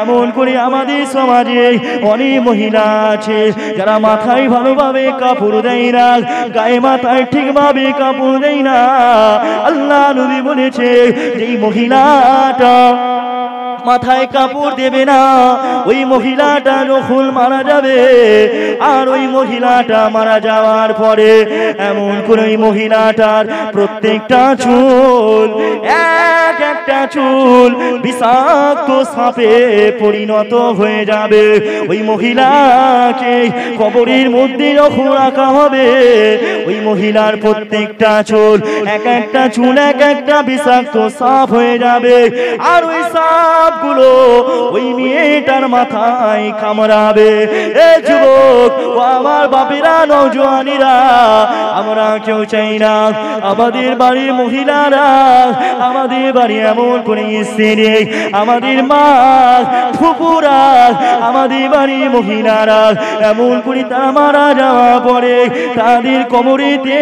এমন করে আমাদের সমাজে অনেক মহিলা আছে যারা মাথায় ভালোভাবে কাপড় দেয় না গায়ে মাথায় ঠিকভাবে কাপড় দেয় না। আল্লাহ নবী বলেছে যেই মহিলাটা মাথায় কাপড় দেবে না ওই মহিলাটা যখন মারা যাবে আর ওই মহিলাটা মারা যাওয়ার পরে এমন করে ওই মহিলাটার প্রত্যেকটা চুল একটা চুল বিষাক্ত সাপে পরিণত হয়ে যাবে। ওই মহিলাকে কবরের মধ্যে যখন রাখা হবে ওই মহিলার প্রত্যেকটা চুল একটা চুল একটা বিষাক্ত সাপ হয়ে যাবে আর ওই সাপ গুলো ওই মেয়েটার মাথায় কামড়াবে। এ যুবক ও আমার বাপেরা নওজোয়ানেরা আমরা কেউ চাই না আমাদের বাড়ির মহিলারা আমাদের বাড়ি এমন করে স্ত্রী আমাদের মা ফুপুরা আমাদের বাড়ির মহিলারা এমন করে তারা মারা যাওয়া পরে তাদের কোমরেতে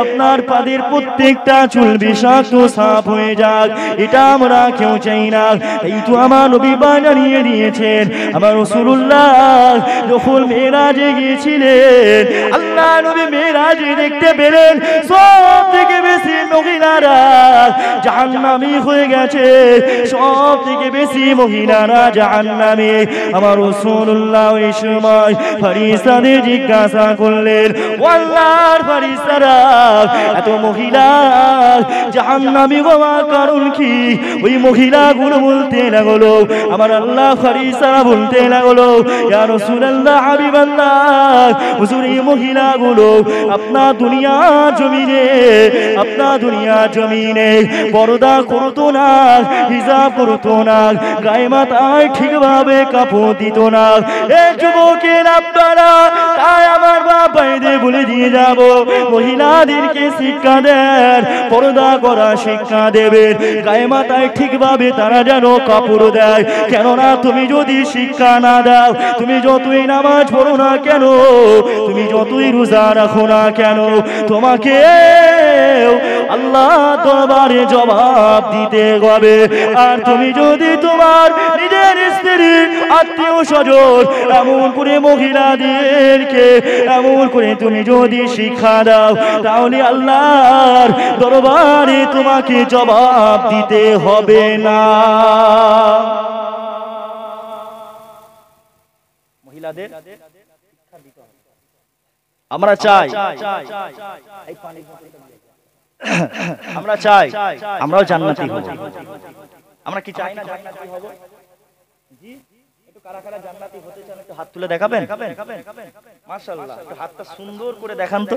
আপনার পাদের প্রত্যেকটা চুল বিষাক্ত সাপ হয়ে যাক এটা আমরা কেউ চাই না। এই তো আমার নবী জানিয়ে দিয়েছেন আমার রাসূলুল্লাহ যখন মেরাজে গিয়েছিলেন আল্লাহ নবী মেরাজে দেখতে পেলেন সব থেকে বেশি মহিলারা জাহান্নামী হয়ে গেছে সব থেকে বেশি মহিলারা জাহান্নামী। আমার রাসূলুল্লাহ ওই সময় ফেরেশতাদের জিজ্ঞাসা করলেন ও আল্লাহর ফেরেশতারা এত মহিলা জাহান্নামী হওয়ার কারণ কি? ওই মহিলাগুলো বলতে লাগলো আমার আল্লাহ ফেরেশতারা বলতে লাগলো ইয়া রাসূলুল্লাহ হাবিবাল্লাহ হুজুর এই মহিলাগুলো আপনার দুনিয়া জমিনে পর্দা করতো না হিজাব করতো না গায়ে মাথায় ঠিকভাবে কাপড় দিত না। এই যুবকের আপনারা তাই আমার বাবাইদের বলে দিয়ে যাব মহিলাদেরকে শিক্ষা দেন পর্দা করা শিক্ষা দেবেন গায়ে মাথায় ঠিকভাবে তারা যেন কাপড় দেয়। কেননা তুমি যদি শিক্ষা না দাও তুমি যতই নামাজ পড়ো না কেন তুমি যতই রোজা রাখো না কেন তোমাকে আল্লাহ দরবারে জবাব দিতে হবে। আর তুমি যদি তোমার নিজের স্ত্রী আত্মীয় স্বজন এমন করে মহিলাদেরকে এমন করে তুমি যদি শিক্ষা দাও তাহলে আল্লাহর দরবারে তোমাকে জবাব দিতে হবে না। মহিলাদের আমরা চাই আমরাও জান্নাতি হব। আমরা কি চাই না জান্নাতি হব? জি একটু কারা কারা জান্নাতি হতে চান একটু হাত তুলে দেখাবেন? মাশাআল্লাহ একটু হাতটা সুন্দর করে দেখান তো।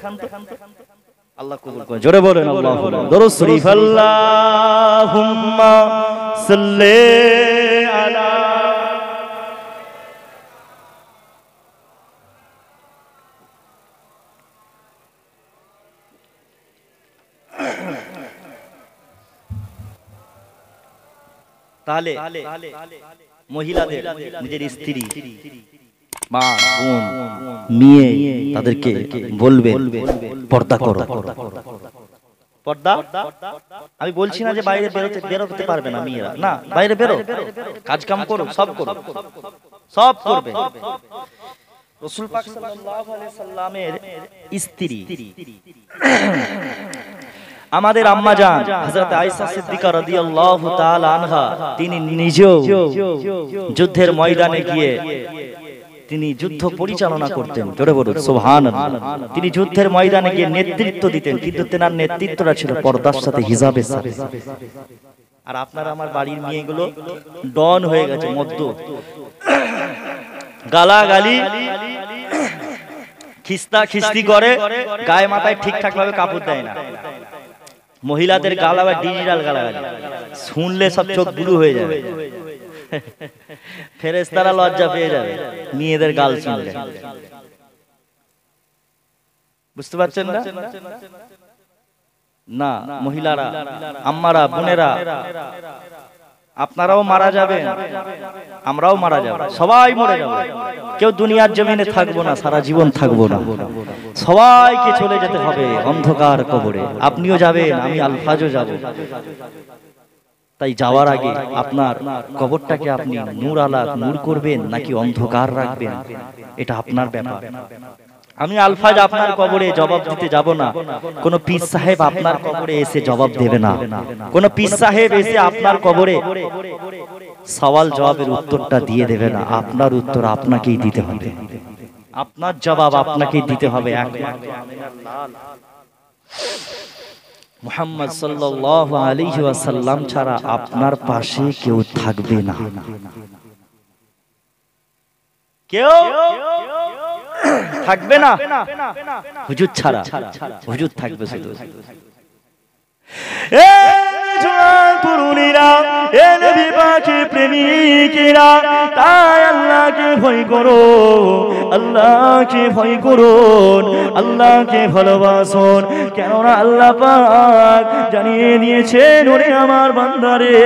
আল্লাহ কবুল করুন জোরে বলেন আল্লাহুম্মা দরুদ শরীফ আল্লাহুম্মা সাল্লি আলা তাহলে মহিলাদের নিজের স্ত্রী মা বোন মেয়ে তাদেরকে বলবেন পর্দা করো পর্দা। আমি বলছি না যে বাইরে বেরোতে পারবে না মেয়েরা, না, বাইরে বেরো, কাজ কাম করো, সব করো, সব করবে। রাসূল পাক সাল্লাল্লাহু আলাইহি সাল্লামের স্ত্রী আমাদের আম্মা জান হযরত আয়েশা সিদ্দিকা রাদিয়াল্লাহু তাআলা আনহা, তিনি নিজেও যুদ্ধের ময়দানে গিয়ে তিনি যুদ্ধ পরিচালনা করতেন। জোরে বলুন সুবহানাল্লাহ। তিনি যুদ্ধের ময়দানে গিয়ে নেতৃত্ব দিতেন, কিন্তু তেনার নেতৃত্বটা ছিল পর্দার সাথে, হিজাবের সাথে। আর আপনারা আমার বাড়ির মেয়েগুলো ডন হয়ে গেছে, মদ্য, গালাগালি, খিস্তা খিস্তি করে, গায়ে মাথায় ঠিকঠাক ভাবে কাপড় দেয় না। মহিলাদের গাল আবার ডিজিটাল গালাগালি, শুনলে সব চোখ ব্লু হয়ে যাবে, ফেরেশতারা লজ্জা পেয়ে যাবে মেয়েদের গাল শুনলে। বুঝতে পারছেন না? না, মহিলারা, আম্মারা, বোনেরা, আপনারাও মারা যাবেন, আমরাও মারা যাব, সবাই মরে যাব। কেউ দুনিয়ার জমিনে থাকবো না, সারা জীবন থাকবো না, সবাইকে চলে যেতে হবে অন্ধকার কবরে। আপনিও যাবেন, আমি আলফাজও যাব। তাই যাওয়ার আগে আপনার কবরটাকে আপনি নূর আলা নূর করবেন নাকি অন্ধকার রাখবেন, এটা আপনার ব্যাপার। আমি আলফাজ আপনার কবরে জবাব দিতে যাব না, কোন পীর সাহেব আপনার কবরে এসে জবাব দেবে না, কোন পীর সাহেব এসে আপনার কবরে সওয়াল জবাবের উত্তরটা দিয়ে দেবে না। আপনার উত্তর আপনাকেই দিতে হবে, আপনার জবাব আপনাকেই দিতে হবে। মুহাম্মদ সাল্লাল্লাহু আলাইহি ওয়াসাল্লাম ছাড়া আপনার পাশে কেউ থাকবে না, কেউ থাকবে না, হুজুর ছাড়া। হুজুর থাকবে শুধু। এ জওয়ান তরুণীরা, এ নবী পাকের প্রেমিকেরা, তাই আল্লাহকে ভয় করো, আল্লাহকে ভয় করুন, আল্লাহকে ভালোবাসুন। কেননা আল্লাহ পাক জানিয়ে দিয়েছেন, ওরে আমার বান্দারে,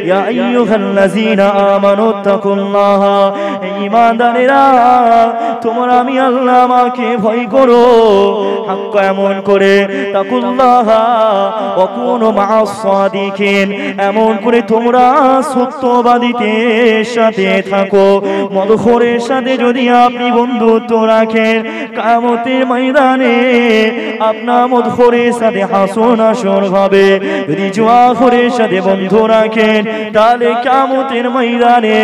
ইয়া আইয়ুহাল্লাযীনা আমানু তাকুল্লাহা, ঈমানদারেরা তোমরা আমি আল্লাহ আমাকে ভয় করো, হক এমন করে, তাকুল্লাহা ওয়া কুনু মা'আস সাদিকিন, এমন করে তোমরা সত্যবাদীদের সাথে থাকো। মদখোরের সাথে যদি আপনি বন্ধুত্ব রাখেন, কিয়ামতের ময়দানে আপনার মদখোরের সাথে হাসর নাসর হবে। যদি জুয়াখোরের সাথে বন্ধু রাখেন, তাহলে কিয়ামতের ময়দানে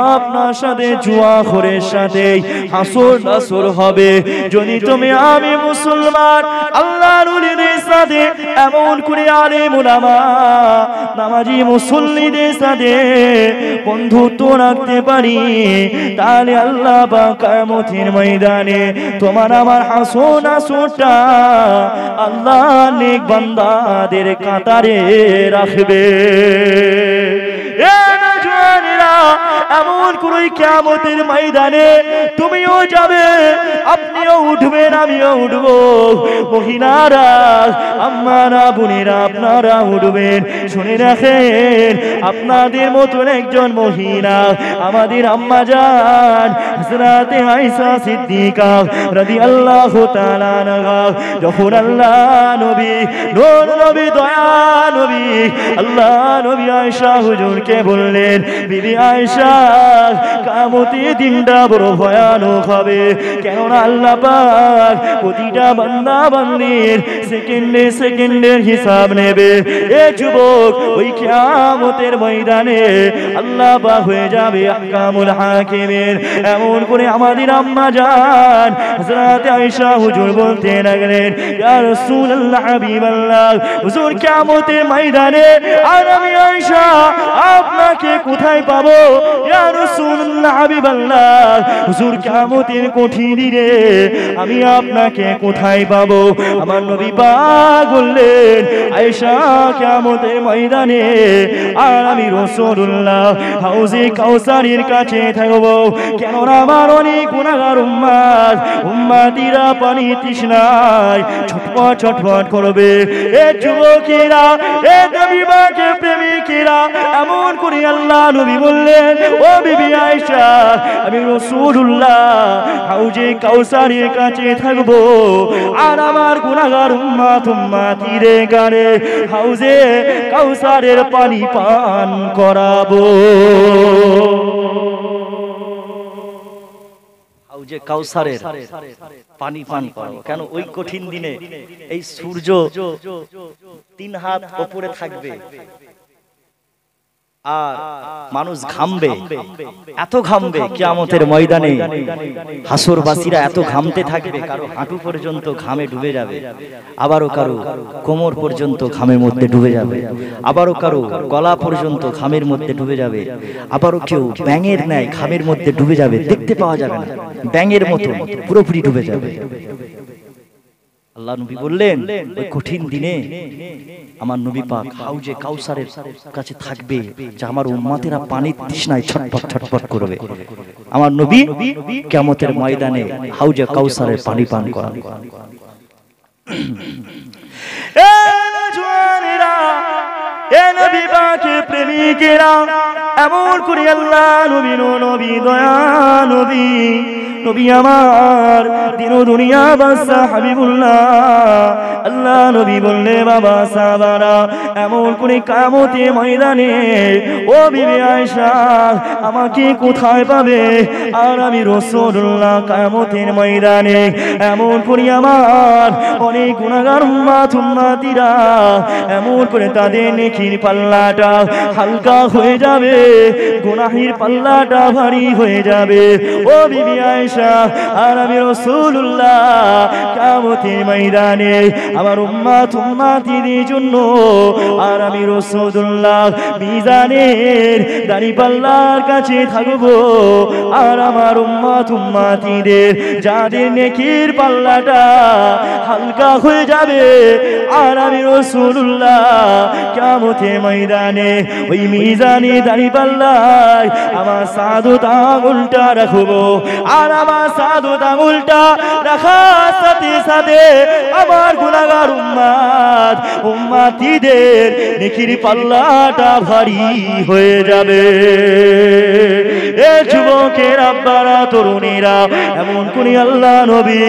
আপনার সাথে জুয়াখোরের সাথে হাসর নাসর হবে। যদি তুমি আমি মুসলমান আল্লাহর ওলিদের সাথে এমন করে আলেম উলামা নামাজি মুসল্লিদের সাথে বন্ধুত্ব রাখতে পারি, তাহলে আল্লাহ পাক কিয়ামতের ময়দানে তোমার আমার হাসর নাসরটা আল্লাহ নেক বান্দাদের কাতারে রাখবে। এমন করে কিয়ামতের ময়দানে তুমিও যাবে, আপনিও উঠবেন, আমিও উঠব। মহিলারা, আম্মারা, বোনেরা, আপনারা উঠবেন। শুনে রাখেন, আপনাদের মতন একজন মহিলা আমাদের আম্মা জান হযরতে আয়েশা সিদ্দিকা রাদিয়াল্লাহু তাআলা আনহা, যখন আল্লাহ নবী, নূর নবী, দয়া নবী, আল্লাহ নবী আয়েশা হুজুরকে বললেন, বিবি আয়েশা, কিয়ামতের দিনটা বড় ভয়ানক হবে। কেননা আল্লাহ পাক প্রতিটা বান্দা বান্দির সেকেন্ডে সেকেন্ডের হিসাব নেবে। এ যুবক, ওই কিয়ামতের ময়দানে আল্লাহ পাক হয়ে যাবে আহকামুল হাকিমিন। এমন করে আমাদের আম্মা জান হযরত আয়েশা হুজুর বলতে লাগলেন, ইয়া রাসূলুল্লাহ, হাবিবাল্লাহ, হুজুর কিয়ামতের ময়দানে আর আমি আয়েশা আপনাকে কোথায় পাবো? ইয়া রাসূলুল্লাহ, হাবিবাল্লাহ, হুজুর কিয়ামতের কঠিন দিনে আমি আপনাকে কোথায় পাবো? আমার নবী পাক বললেন, আয়েশা, কিয়ামতের ময়দানে আর আমি রাসূলুল্লাহ হাউজে কাউসারের কাছে থাকবো। কেননা আমার অনেক গুনাহগার উম্মত, উম্মতিরা পানি তৃষ্ণায় ছটফট ছটফট করবে। এ যুবকেরা, এ নবী পাকের প্রেমিকেরা এমন করে আল্লাহ নবী বললেন, ও বিবি আয়েশা, আমি রাসূলুল্লাহ হাউজে কাউসারের কাছে থাকবো আর আমার গুনাহগার উম্মতিরে গানে হাউজে কাউসারের পানি পান করাবো। হাউজে কাউসারের পানি পান করাবো। কেন? ওই কঠিন দিনে এই সূর্য 3 হাত উপরে থাকবে আর মানুষ ঘামবে, এত ঘামবে কিয়ামতের ময়দানে হাসরবাসীরা এত ঘামতে থাকবে, কারো হাঁটু পর্যন্ত ঘামে ডুবে যাবে, আবারও কারো কোমর পর্যন্ত ঘামের মধ্যে ডুবে যাবে, আবারও কারো গলা পর্যন্ত ঘামের মধ্যে ডুবে যাবে, আবারও কেউ ব্যাঙের ন্যায় ঘামের মধ্যে ডুবে যাবে, দেখতে পাওয়া যাবে না, ব্যাঙের মতো পুরোপুরি ডুবে যাবে। আল্লাহ নবী বললেন, ওই কঠিন দিনে আমার নবী পাক হাউজে কাউসারের কাছে থাকবে, যে আমার উম্মতেরা পানির তৃষ্ণায় ছটফট ছটফট করবে। আমার নবী কিয়ামতের ময়দানে হাউজে কাউসারের পানি পান করাবে। এ জওয়ানেরা, এ নবী পাকের প্রেমিকেরা, এমন করে আল্লাহ নবী নবী দয়া নবী নবী আমার দিন দুনিয়া বাদশা হাবিবুল্লাহ আল্লাহ নবী বললে, বাবা সাহাবারা, এমন করে কিয়ামতের ময়দানে ও বিবি আয়েশা আমাকে কোথায় পাবে? আর আমি রাসূলুল্লাহ কিয়ামতের ময়দানে এমন করে আমার অনেক গুনাহগার উম্মতিরা এমন করে তাদের নেকির পাল্লাটা হালকা হয়ে যাবে, গুনাহের পাল্লাটা ভারী হয়ে যাবে। ও বিবি আয়েশা, আর আমি রাসূলুল্লাহ কিয়ামতের ময়দানে আমার উম্মতিদের জন্য আর আমি রাসূলুল্লাহ মিজানের দাঁড়িপাল্লার কাছে থাকবো, আর আমার উম্মতিদের যাদের নেকির পাল্লাটা হালকা হয়ে যাবে, আর আমি রাসূলুল্লাহ কিয়ামতের ময়দানে ওই মিজানে দাঁড়িপাল্লায় আমার সাদত আঙুলটা রাখবো, আর আমার সাদত আঙুলটা রাখার সাথে সাথে আমার গুনাহগার উম্মতিদের নেকির পাল্লাটা ভারী হয়ে যাবে। এ যুবকের আব্বারা, তরুণীরা, এমন করে আল্লাহ নবী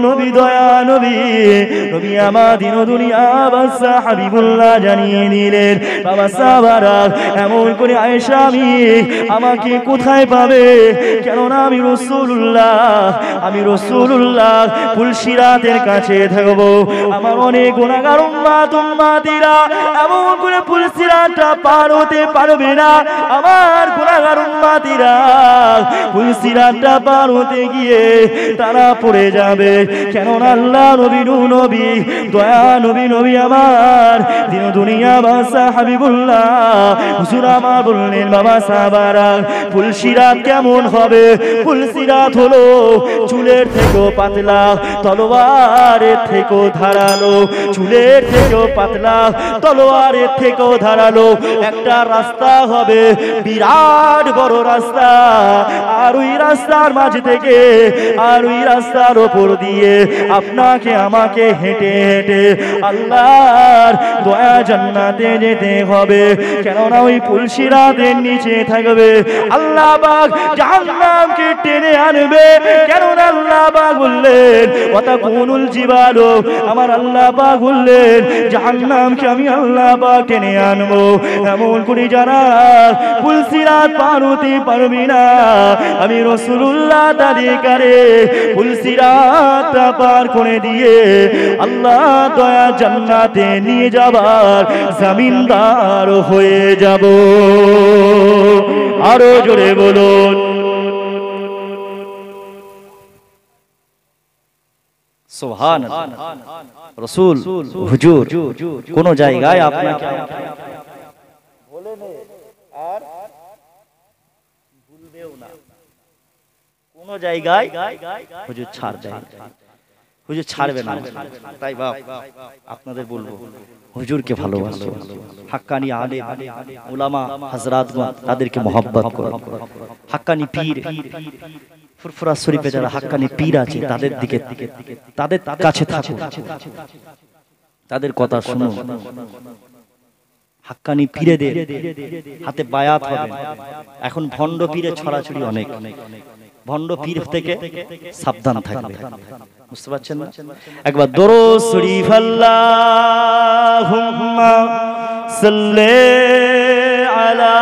নবী দয়া নবী নবী আমার দিন দুনিয়া বাদশা হাবিবুল্লাহ জানিয়ে দিলেন, বাবা সাহাবারা, এমন করে আয়েশা আমাকে কোথায় পাবে? কেননা আমি রাসূলুল্লাহ পুলসিরাতের কাছে থাকবো, আমার অনেক গুনাহগার উম্মতিরা এমন করে পুলসিরাতটা পার হতে পারবে না, আমার গুনাহগার উম্মতিরা পুলসিরাতটা পার হতে গিয়ে তারা পড়ে যাবে। কেননা আল্লাহ নবী নবী দয়া নবী আমার দিন দুনিয়া বাদশা হাবিবুল্লাহ হুজুর আমার বললেন, বাবা সাহাবারা, পুলসিরাত কেমন হবে? পুলসিরাত হলো চুলের থেকেও পাতলা, তলোয়ারের থেকেও ধারালো, চুলের থেকেও পাতলা, তলোয়ারের থেকেও ধারালো একটা রাস্তা হবে, বিরাট বড় রাস্তা, আর ওই রাস্তার মাঝ থেকে আর ওই রাস্তার ওপর দিয়ে আপনাকে আমাকে হেঁটে হেঁটে আল্লাহর দয়া জান্নাতে যেতে হবে। কেননা ওই পুলসিরাতের নিচে থাকবে আল্লাহ পাক জাহান্নামকে টেনে আনবে। কেননা আল্লাহ পাক বললেন, ওয়াতাকুনুল জিবালু, আমার আল্লাহ পাক বললেন জাহান্নামকে আমি আল্লাহ পাক টেনে আনবো। এমন করে যারা পুলসিরাত পার হতে পারবে না, আমি রাসূলুল্লাহ তাদেরকে পুলসিরাতটা পার করে দিয়ে আল্লাহ দয়া জান্নাতে নিয়ে যাবার জামিনদার হয়ে যাব। আরো জোরে বলুন সুবহানাল্লাহ। রাসূল হুজুর কোন জায়গায় আপনাকে বলেন আর ভুলবেও না, কোন জায়গায় হুজুর ছাড় দেয়, হুজুর ছাড়বে না। তাই বাপ আপনাদের বলবো, হুজুরকে ভালোবাসো, হাক্কানি আলেম উলামা হযরতগণ তাদেরকে মহব্বত করো, হাক্কানি পীর ফুরফুরা শরীফে যারা হাক্কানি পীর আছে তাদের দিকে তাদের কাছে থাকো, তাদের কথা শুনো। হাক্কানি পীরেদের হাতে বায়াত হবে। এখন ভণ্ড পীরের ছড়াছড়ি অনেক, ভণ্ড পীর থেকে সাবধান থাকবে। বুঝতে পারছেন না? একবার দরুদ শরীফ আল্লাহুম্মা সাল্লি আলা।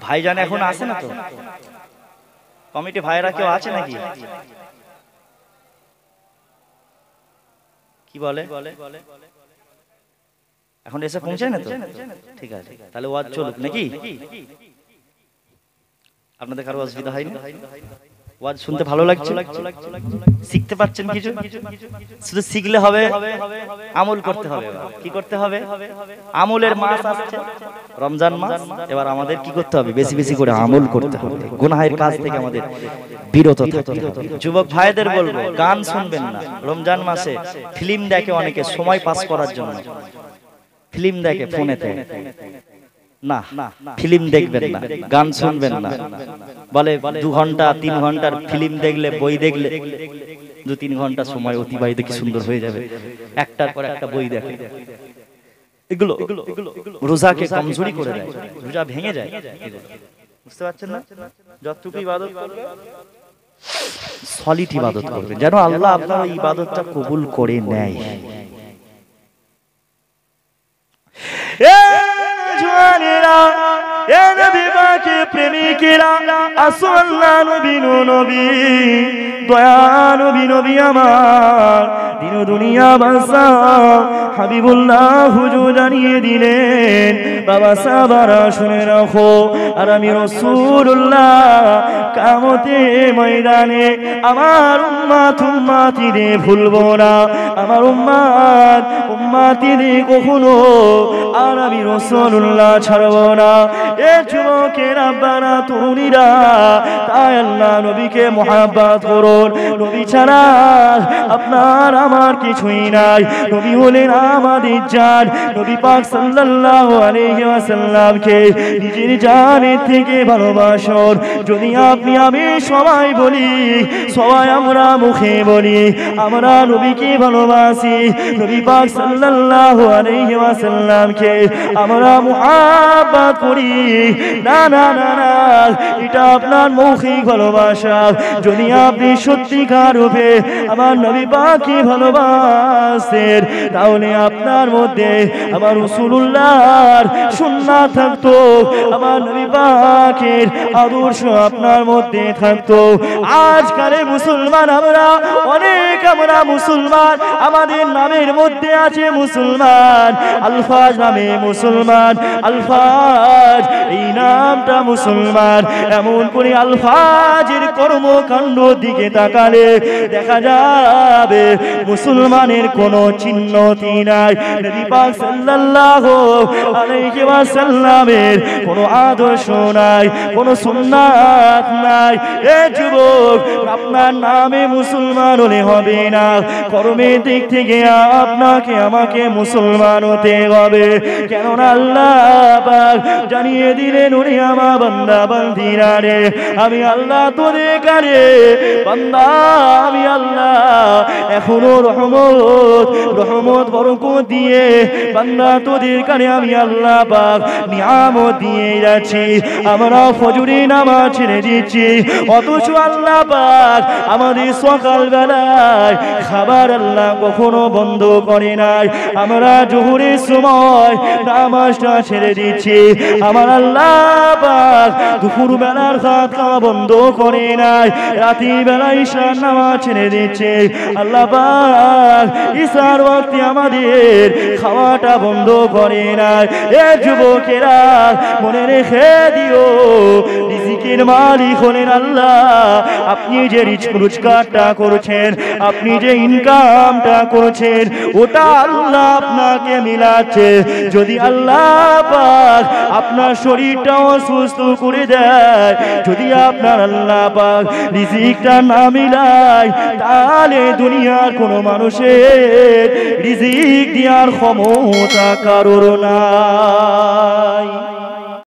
ভাইজান এখন আছে না তো? কমিটি ভাইরা কেউ আছে নাকি? কি বলে? এখন এসে পৌঁছায় না তো? ঠিক আছে, তাহলে ওয়াজ চলুক নাকি? আপনাদের কারো অসুবিধা হয়নি? ওয়াজ শুনতে ভালো লাগছে? শিখতে পারছেন কিছু? শুধু শিখলে হবে? আমল করতে হবে। কি করতে হবে? আমলের মাস আসছে, রমজান মাস। এবার আমাদের কি করতে হবে? বেশি বেশি করে আমল করতে হবে, গুনাহের কাজ থেকে আমাদের বিরত থাকতে হবে। যুবক ভাইদের বলবো, গান শুনবেন না রমজান মাসে। ফিল্ম দেখে অনেকে সময় পাস করার জন্য, ফিল্ম দেখে ফোনেতে। না, ফিল্ম দেখবেন না, গান শুনবেন না। বলে 2 ঘন্টা 3 ঘন্টার ফিল্ম দেখলে, বই দেখলে 2-3 ঘন্টা সময় অতিবাহিত কি সুন্দর হয়ে যাবে। একটার পর একটা বই দেখে, এগুলো রোজাকে কমজোরি করে দেয়, রোজা ভেঙে যায়। বুঝতে পারছেন না? যতটুকু ইবাদত করবে সলিড ইবাদত করবেন, যেন আল্লাহ আপনার ওই ইবাদতটা কবুল করে নেয়। জওয়ানেরা, এ নবী পাকে প্রেমিকেরা, আসো আল্লাহ নবী নবী, দয়া নবী নবী আমার, দিন দুনিয়া বাসা হাবিবুল্লাহ হুজুর জানিয়ে দিলেন, বাবা সাহাবারা শুনে রাখো, আর আমি রাসূলুল্লাহ কিয়ামতের ময়দানে আমার উম্মত উম্মতিদের ভুলবো না, আমার উম্মত উম্মতিদের কখনো আর আমি রাসূলুল্লাহ ছাড়বো না। এ যুবকের আব্বারা তরুণীরা, তাই আল্লাহ নবীকে মুহাব্বত করুন। নবী ছাড়া আপনার আমার কিছুই নাই। নবী হলেন আমাদের জান। নবী পাক সাল্লাল্লাহু আলাইহি ওয়াসাল্লামকে নিজের জানের থেকে ভালোবাসুন। যদি আপনি আমি সবাই বলি, সবাই আমরা মুখে বলি আমরা নবীকে ভালোবাসি, নবী পাক সাল্লাল্লাহু আলাইহি ওয়াসাল্লামকে আমরা মুহাব্বত করি, না না না না, এটা আপনার মৌখিক ভালোবাসা। যদি আপনি সত্যিকার রূপে আমার নবী পাককে ভালোবাসেন, তাহলে আপনার মধ্যে আমার রাসূলুল্লাহর সুন্নাত থাকতো, আমার নবী পাকের আদর্শ আপনার মধ্যে থাকতো। আজকালে মুসলমান আমরা অনেক, আমরা মুসলমান, আমাদের নামের মধ্যে আছে মুসলমান, আলফাজ নামে মুসলমান, আলফাজ এই নামটা মুসলমান। এমন করে আলফাজের কর্মকাণ্ড দিকে তাকালে দেখা যাবে মুসলমানের কোনো চিহ্নই নাই। নবী পাক সাল্লাল্লাহু আলাইহি ওয়াসাল্লামের কোনো আদর্শ নাই, কোনো সুন্নাত নাই। এ যুবক, আপনার নামে মুসলমান হলে হবে না, কর্মের দিক থেকে আপনাকে আমাকে মুসলমান হতে হবে। কেননা আল্লাহ পাক জানিয়ে দিলেন, ওরে আমার বান্দা বান্দিরা রে, আমি আল্লাহ তোদের কাছে বান্দা, আমি আল্লাহ এখনো রহমত বরকত দিয়ে বান্দা তোদের কাছে আমি আল্লাহ পাক নিয়ামত দিয়ে যাচ্ছি। আমরা ফজরে নামাজ ছেড়ে দিচ্ছি, অথচ আল্লাহ পাক আমাদের সকাল বেলায় খাবার আল্লাহ কখনো বন্ধ করে নাই। আমরা জোহরের সময় নামাজটা ছেড়ে দিচ্ছি, আমার আল্লাহ পাক দুপুর বেলার ভাত খাওয়া বন্ধ করে নাই। রাতের বেলায় ঈশার নামাজ ছেড়ে দিচ্ছে, আল্লাহ পাক ঈশার ওয়াক্তে আমাদের খাওয়াটা বন্ধ করে নাই। এ যুবকেরা, মনে রেখে দিও, রিজিকের মালিক হলেন আল্লাহ। আপনি যে রোজগারটা করছেন, আপনি যে ইনকামটা করছেন, ওটা আল্লাহ আপনাকে মিলাচ্ছে। যদি আল্লাহ পাক আপনার শরীরটাও সুস্থ করে দেয়, যদি আপনার আল্লাহ পাক রিজিকটা না মিলায়, তাহলে দুনিয়ার কোনো মানুষের রিজিক দেওয়ার ক্ষমতা কারোর না।